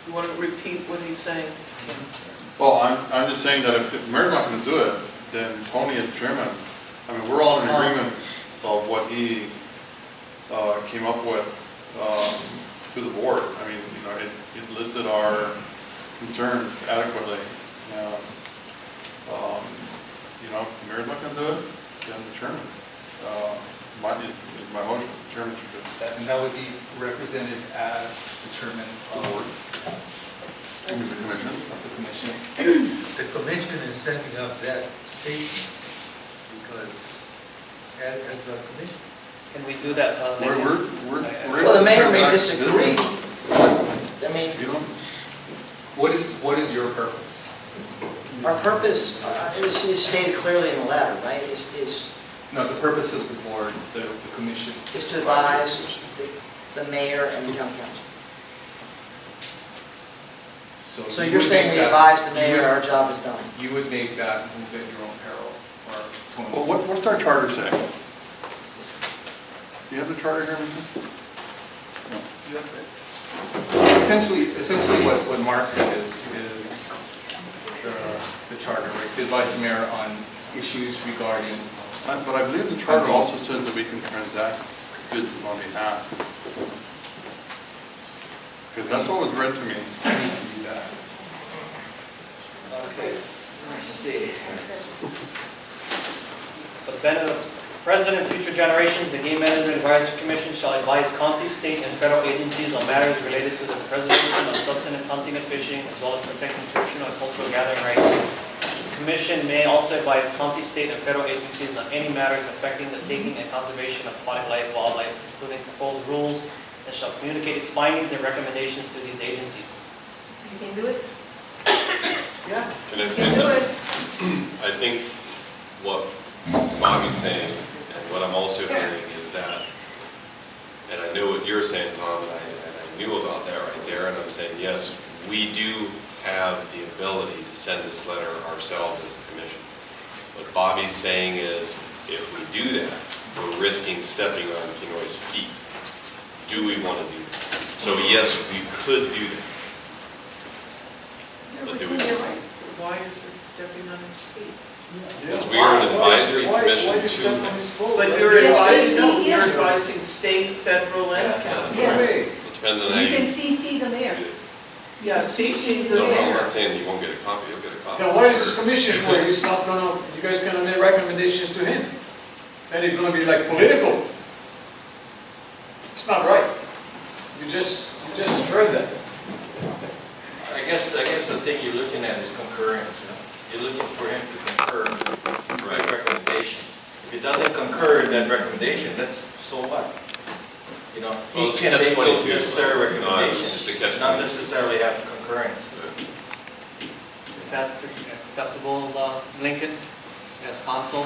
You want to repeat what he's saying?
Well, I'm just saying that if Mayor's not going to do it, then Tony as chairman, I mean, we're all in agreement of what he came up with to the board. I mean, you know, it listed our concerns adequately. You know, if Mayor's not going to do it, then the chairman. My motion, the chairman should do it.
And that would be represented as the chairman of
The commission.
the commission.
The commission is sending up that statement because as a commission.
Can we do that?
Well, the mayor may disagree. I mean,
You know,
What is your purpose?
our purpose is stated clearly in the letter, right? Is
No, the purpose of the board, the commission.
is to advise the mayor and the county council. So
you
you're
would
saying
make
we
that-
advise the
you
mayor,
would-
our job is done?
You would make that move at your own peril, or
well,
Tony?
what's our charter say? Do you have the charter here, Mr.?
Essentially what Mark said is the charter, right? To advise the mayor on issues regarding.
But I believe the charter also says that we can transact business on behalf. Because that's what was read to me.
I need to do that.
Okay, let's see. The benefit of President and future generations, the Game Management Advisory Commission shall advise county, state, and federal agencies on matters related to the preservation of subsistence hunting and fishing, as well as protecting traditional and cultural gathering rights. The Commission may also advise county, state, and federal agencies on any matters affecting the taking and conservation of aquatic life, wildlife, including proposed rules, and shall communicate its findings and recommendations to these agencies.
You can do it?
Yeah.
Can I
You
say
can do
something?
it.
I think what Bobby's saying, and what I'm also hearing is that, and I know what you're saying, Tom, and I knew about that right there, and I'm saying, yes, we do have the ability to send this letter ourselves as a commission. What Bobby's saying is, if we do that, we're risking stepping on Pinoy's feet. Do we want to do that? So yes, we could do that. But do we?
Why is it stepping on his feet.
Because we are an advisory commission
Why you step on
to,
his toes?
But you're
Just
advising,
CC
you're
him.
advising state, federal, and county.
Yeah.
Hey,
it depends on how
You can
you.
CC the mayor.
Yeah, CC the
No, no, I'm
mayor.
not saying he won't get a copy, he'll get a copy.
then what is this commission for? He's not gonna, you guys gonna make recommendations to him? And it's gonna be like political. It's not right. You just heard that.
I guess the thing you're looking at is concurrence. You're looking for him to concur with the recommendation. If he doesn't concur in that recommendation, that's, so what? You know,
Well,
he
it's a
can make those
catch-22,
necessary
it's
recommendations,
a catch-22.
not necessarily have concurrence.
Is that acceptable, Lincoln, as counsel?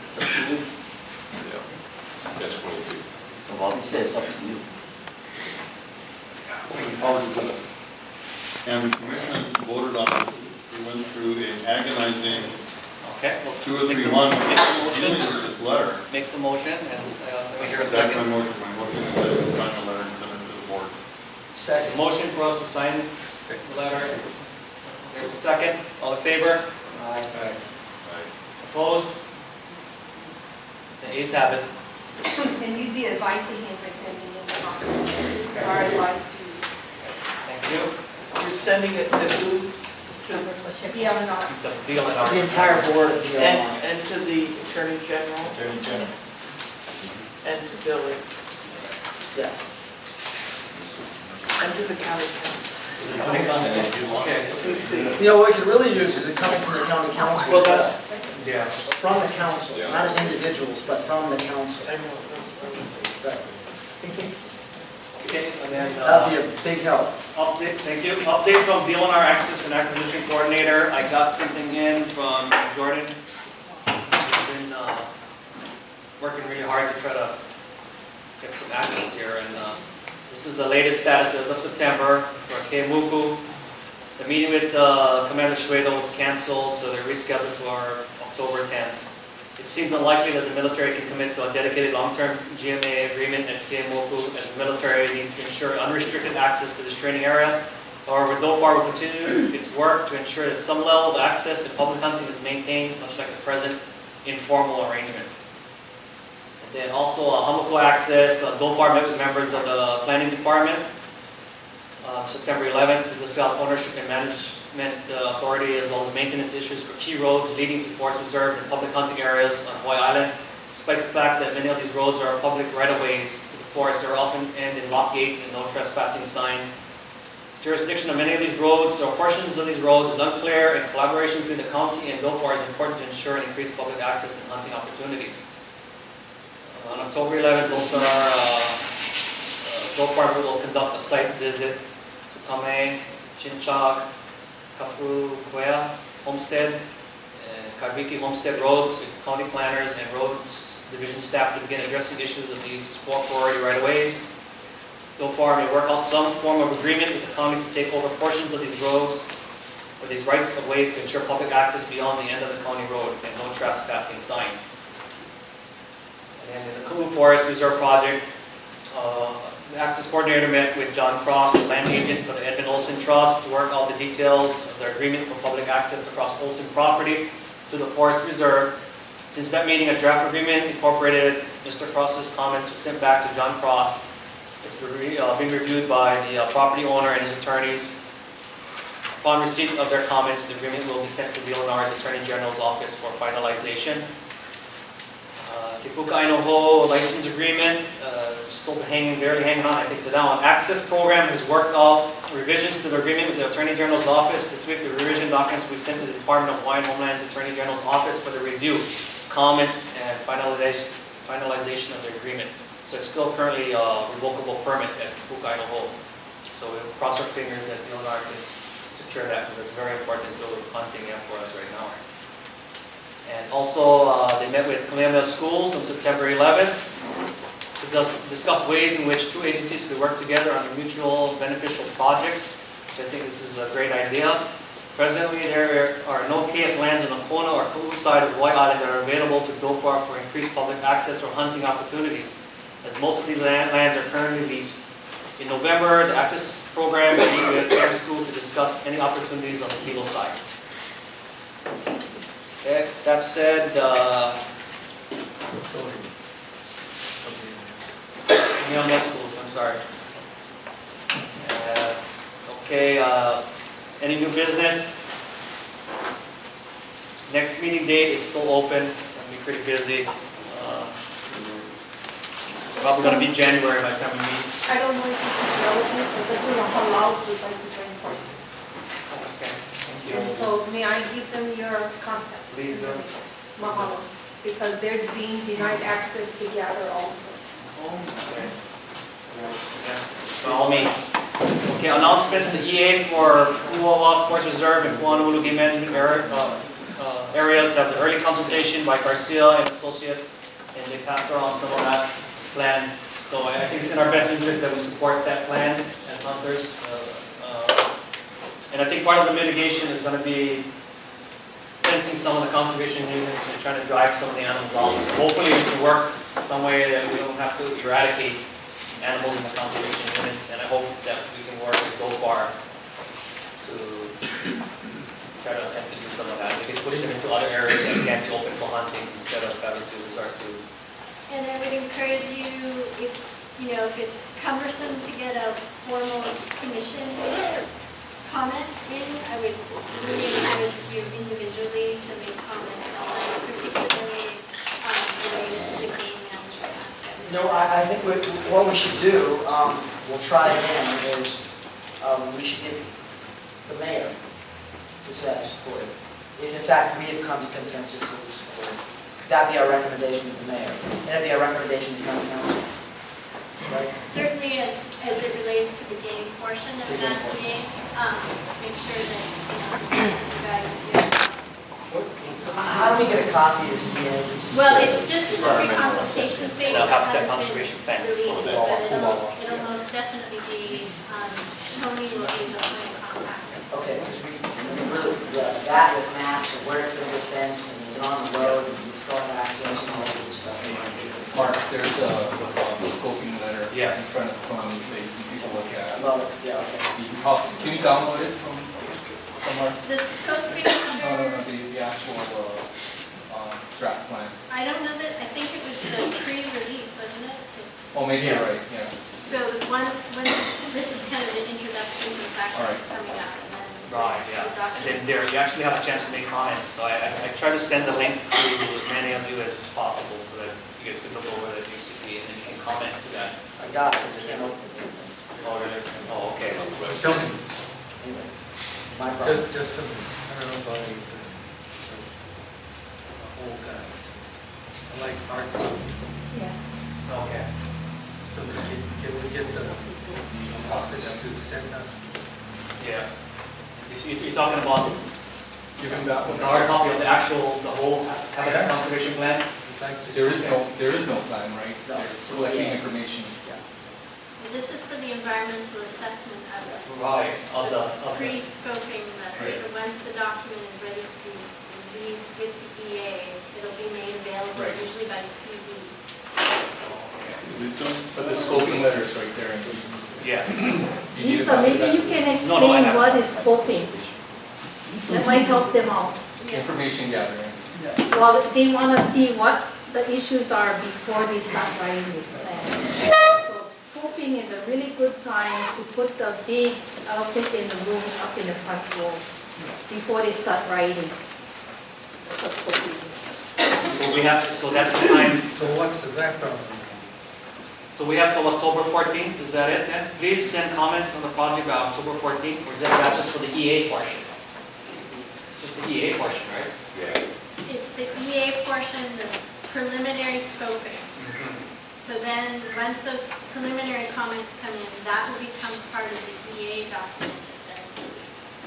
It's up to you.
Yeah. Catch 22.
Well, he says it's up to you.
And the commission voted on it. We went through an agonizing
Okay. well,
2 or 3
make the-
months
make the motion.
dealing with this letter.
Make the motion, and let me hear a
That's my
second.
motion. My motion is that we sign the letter and send it to the board.
Second.
Motion for us to sign the letter. There's a second. All in favor?
Aye.
Opposed? The ayes have it.
And you'd be advising him by sending him the document. This is our advice to
Thank you.
You're sending it to who?
be on and on.
The deal in our.
The entire board of the
And to the Attorney General
Attorney General.
and to Billy
Yeah.
and to the county council.
Okay.
CC.
You know, what we could really use is it coming from the county council.
Well, that's-
Yeah. From the council, not as individuals, but from the council. Right.
Okay, and then,
That'd be a big help.
update, thank you. Update from DLNR Access and Acquisition Coordinator. I got something in from Jordan. He's been, working really hard to try to get some access here, and, this is the latest status as of September for Kemuku. The meeting with, Commander Suedo was canceled, so they're rescheduled for October 10th. It seems unlikely that the military can commit to a dedicated long-term GMA agreement at Kemuku, as the military needs to ensure unrestricted access to this training area. However, DOFAR will continue its work to ensure that some level of access and public hunting is maintained, much like the present informal arrangement. And then also Hamuko Access, DOFAR met with members of the planning department September 11th to discuss ownership and management authority as well as maintenance issues for key roads leading to forest reserves and public hunting areas on Hawaii Island. Despite the fact that many of these roads are public right-of-ways to the forest, they are often end in lock gates and no trespassing signs. Jurisdiction of many of these roads or portions of these roads is unclear, and collaboration between the county and DOFAR is important to ensure and increase public access and hunting opportunities. On October 11th, DOFAR will conduct a site visit to Kame, Chinchag, Kapu, Kuea, Homestead, and Karbiki Homestead roads with county planners and roads division staff to begin addressing issues of these 4 priority right-of-ways. DOFAR may work out some form of agreement with the county to take over portions of these roads or these rights-of-ways to ensure public access beyond the end of the county road and no trespassing signs. And in the Kumu Forest Reserve Project, the Access Coordinator met with John Cross, the land agent for the Edmund Olson Trust, to work out the details of their agreement for public access across Olson property to the Forest Reserve. Since that meeting, a draft agreement incorporated Mr. Cross's comments was sent back to John Cross. It's being reviewed by the property owner and his attorneys. Upon receipt of their comments, the agreement will be sent to DLNR's Attorney General's office for finalization. Kipuka Ainoho license agreement, still barely hanging on, I think, to that one. Access program has worked out revisions to the agreement with the Attorney General's office. This week, the revision documents we sent to the Department of Hawaiian Homeland's Attorney General's office for the review, comment, and finalization of the agreement. So it's still currently a revocable permit at Kipuka Ainoho. So we'll cross our fingers that DLNR can secure that, because it's very important to build hunting there for us right now. And also, they met with Kamehameha Schools on September 11th to discuss ways in which 2 agencies could work together on mutual beneficial projects, which I think this is a great idea. Presently, there are no KS lands on the Kona or Ku'u side of Hawaii Island that are available to DOFAR for increased public access or hunting opportunities, as most of these lands are currently leased. In November, the Access Program will meet with Air School to discuss any opportunities on the Hilo side.
Okay, that said, Neonia schools, I'm sorry. Okay, any new business? Next meeting date is still open, gonna be pretty busy. Probably gonna be January by the time we meet.
I don't know if this is relevant, but the Halaus would like to join forces.
Okay, thank you.
And so may I give them your contact?
Please do.
Mahalo, because they're being denied access to gather also.
Okay. By all means. Okay, announcements, the EA for Kuala Forest Reserve and Honolulu Game Management areas have the early consultation by Garcia and Associates, and they passed around some of that plan. So I think it's in our best interest that we support that plan as hunters. And I think part of the mitigation is going to be fencing some of the conservation units and trying to drive some of the animals off. So hopefully it works some way that we don't have to eradicate animals in the conservation units, and I hope that we can work with GoFar to try to attempt to do some of that. Maybe push them into other areas that can't be open for hunting instead of having to resort to.
And I would encourage you, if, if it's cumbersome to get a formal commission comment in, I would really encourage you individually to make comments on that, particularly related to the game management aspect.
I think what we should do, we'll try again, is we should get the mayor to say support it. If in fact we have come to consensus of this support, that'd be our recommendation to the mayor. And it'd be our recommendation to county council. Right?
Certainly, as it relates to the game portion of that meeting, make sure that, you guys have your thoughts.
How do we get a copy of this?
Well, it's just in the pre-consultation phase
They'll have
that
that
hasn't
conservation
been
plan.
released, but it'll most definitely be, Tony will be the point of contact.
Okay, because we really, that with maps and where it's going to be fenced and is it on the road and we still have access and all this stuff.
Mark, there's a scoping letter in
Yes.
front of Tony that you can take a look at.
Love it, yeah, okay.
Can you download it from somewhere?
The scoping
No,
letter,
the actual draft plan.
I don't know that, I think it was the pre-release, wasn't it?
Oh, maybe you're right, yeah.
So once it's, this is kind of an introduction to the fact that it's coming out, and then
Right,
it's
yeah.
the
And then
documents.
there, you actually have a chance to make comments, so I try to send the link to as many of you as possible so that you guys can look over it basically, and then you can comment to that.
I got it, because I can't open it.
Oh, really? Oh, okay.
Just,
Anyway, my problem.
just for me, I don't know about you, but the whole guys. I like hard copy,
Yeah.
Okay.
so can we get the office to send us?
Yeah. You're talking about
Give him that one.
the hard copy of the actual, the whole habitat
Yeah.
conservation plan?
We'd like to
There
see
is no plan, right?
No.
They're collecting information.
Well, this is for the environmental assessment of it.
Right, of the.
Pre-scoping letter, so once the document is ready to be released with the EA, it'll be made available
Right.
usually by CD.
Lisa?
But the scoping letter is right there.
Yes.
You need a
Lisa,
copy of
maybe
that?
you can
I
explain
have-
what is scoping. That might help them out.
Yeah.
Information gathering.
Well, they want to see what the issues are before they start writing this plan. So scoping is a really good time to put the big elephant in the room up in the front row before they start writing. That's what scoping is.
So we have, so that's the time,
So what's the background?
so we have till October 14th, is that it then? Please send comments on the project by October 14th, or is that just for the EA portion? Just the EA portion, right?
Yeah.
It's the EA portion, the preliminary scoping. So then, once those preliminary comments come in, that will become part of the EA document that is released.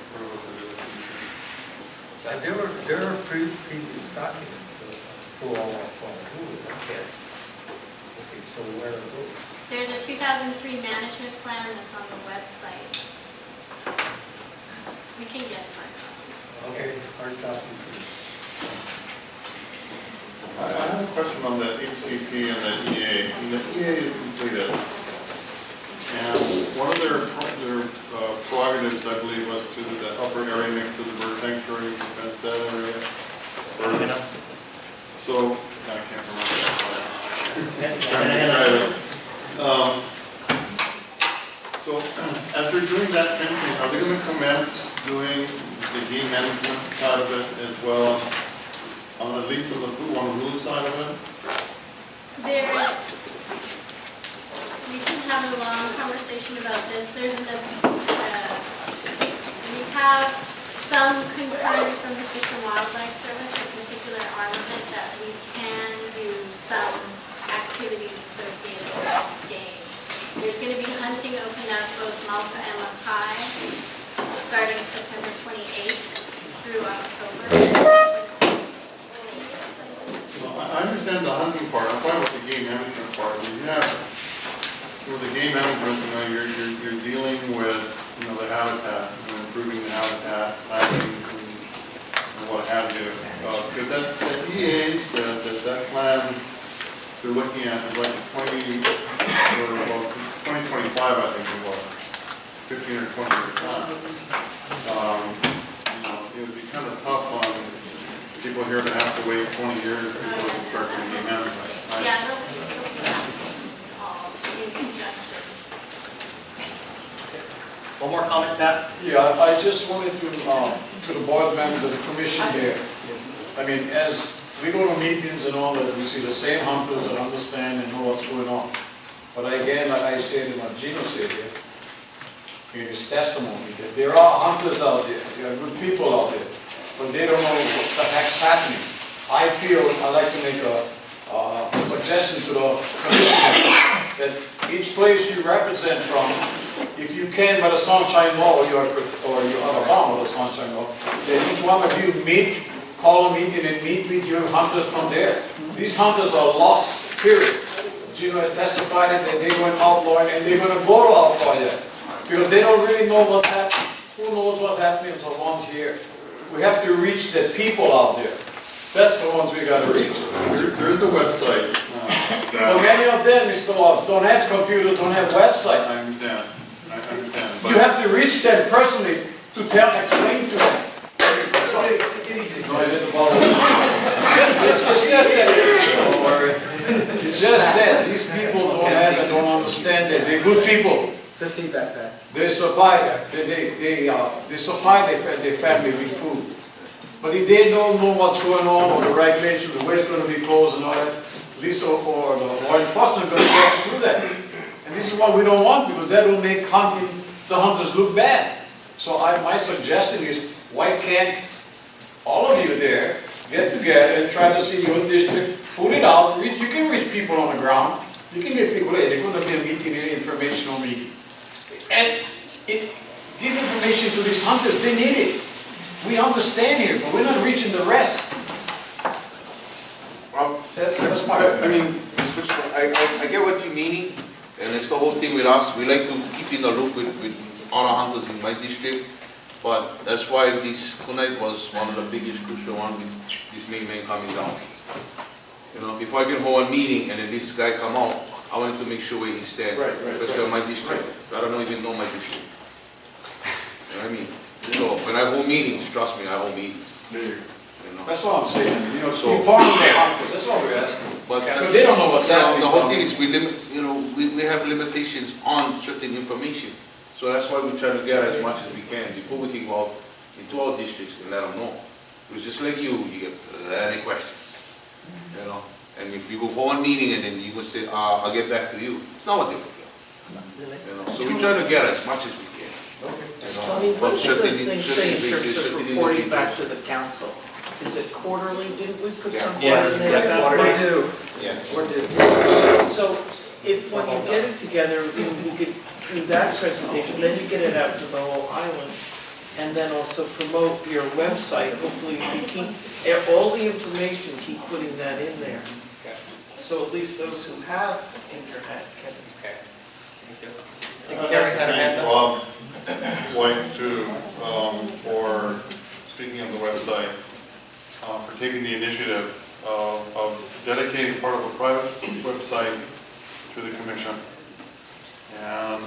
And there are previous documents for who?
Yes.
Okay, so where are those?
There's a 2003 management plan that's on the website. We can get hard copies.
Okay, hard copy, please.
I have a question on the HCP and the EA. When the EA is completed, and one of their prerogatives I believe, was to the upper area next to the bird sanctuary, fence that area. So, I can't remember. Trying to describe it. So, as they're doing that fencing, are they gonna commence doing the game management side of it as well, on at least on the food side of it?
We can have a long conversation about this. We have some concurrence from the Fish and Wildlife Service, a particular arm of it, that we can do some activities associated with game. There's going to be hunting open up both Malpa and Mapai, starting September 28th through October.
Well, I understand the hunting part, I'm fine with the game management part. You have, with the game management, you're dealing with, the habitat, improving the habitat, plantings and what have you. Because that EA said that plan they're looking at is like 2025, I think it was, 15 or 20 year plan. It would be kind of tough on people here to have to wait 20 years before they start doing game management.
Yeah, it'll be all in conjunction.
One more comment, Pat?
Yeah, I just wanted to the board members of the commission here. I mean, as we go to meetings and all that, we see the same hunters and understand and know what's going on. But again, like I said and what Gino said here, in his testimony, that there are hunters out there, there are good people out there, but they don't know what the heck's happening. I feel I'd like to make a suggestion to the commission that each place you represent from, if you can, by the Sunshine Law, or you are bound by the Sunshine Law, then each one of you call a meeting and meet with your hunters from there. These hunters are lost, period. Gino has testified that they're going outlawing and they're going to go to outlaw yet. Because they don't really know what's happening. Who knows what's happening to the ones here? We have to reach the people out there. That's the ones we got to reach.
There is a website.
Well, many of them, Mr. Lodge, don't have computers, don't have websites.
I understand.
You have to reach them personally to explain to them. It's just that these people don't have and don't understand that they're good people.
The feedback that.
They survive. They supply their family with food. But if they don't know what's going on or the regulations, the way it's going to be closed and all that, police or the law enforcement is going to get to that. And this is what we don't want, because that will make the hunters look bad. So my suggestion is, why can't all of you there get together and try to see your district, put it out, you can reach people on the ground, you can get people, hey, they're going to be a meeting, an informational meeting. And give information to these hunters, they need it. We understand here, but we're not reaching the rest.
Well,
That's my
I mean, I get what you're meaning, and it's the whole thing with us. We like to keep in the loop with all our hunters in my district, but that's why this tonight was one of the biggest crucial ones with this main man coming down. Before I can hold a meeting and then this guy come out, I wanted to make sure where he stands, especially on my district. I don't even know my district. You know what I mean? So when I hold meetings, trust me, I hold meetings.
That's what I'm saying.
So-
Inform the hunters, that's all we're asking.
But
Because they don't know what's happening.
the whole thing is we have limitations on certain information. So that's why we try to get as much as we can before we can go out into our districts and let them know. Because just like you get any questions, And if you go for one meeting and then you would say, I'll get back to you, it's not what they would do. So we try to get as much as we can.
Tony, what does the thing say in terms of reporting back to the council? Is it quarterly? Didn't we put some
Yes,
quarterly in there?
yeah, quarterly.
We're due.
Yes.
We're due. So if when you get it together, you could do that presentation, then you get it out to the whole island, and then also promote your website. Hopefully you keep, all the information, keep putting that in there. So at least those who have internet can.
Carrie had a hand up. Bob White too, for speaking of the website, for taking the initiative of dedicating part of a private website to the commission. And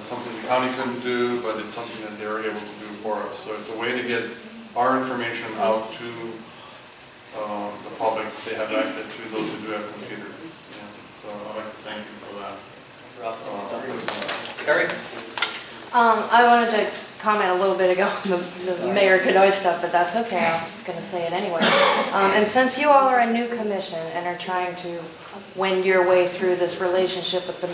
something the county couldn't do, but it's something that they're able to do for us. So it's a way to get our information out to the public. They have access to those who do have computers. And so I'd like to thank you for that.
Carrie?
I wanted to comment a little bit ago on the Mayor Godoy stuff, but that's okay, I was gonna say it anyway. And since you all are a new commission and are trying to wend your way through this relationship with the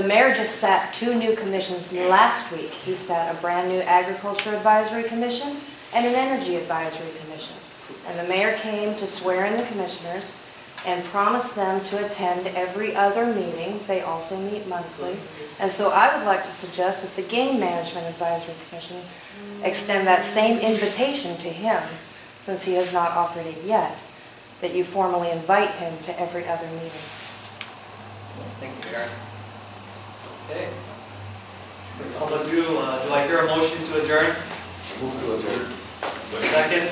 mayor just sat 2 new commissions last week. He sat a brand new Agriculture Advisory Commission and an Energy Advisory Commission. And the mayor came to swear in the commissioners and promised them to attend every other meeting. They also meet monthly. And so I would like to suggest that the Game Management Advisory Commission extend that same invitation to him, since he has not offered it yet, that you formally invite him to every other meeting.
Thank you, Karen. Okay. All of you, do I hear a motion to adjourn?
Move to adjourn.
Second?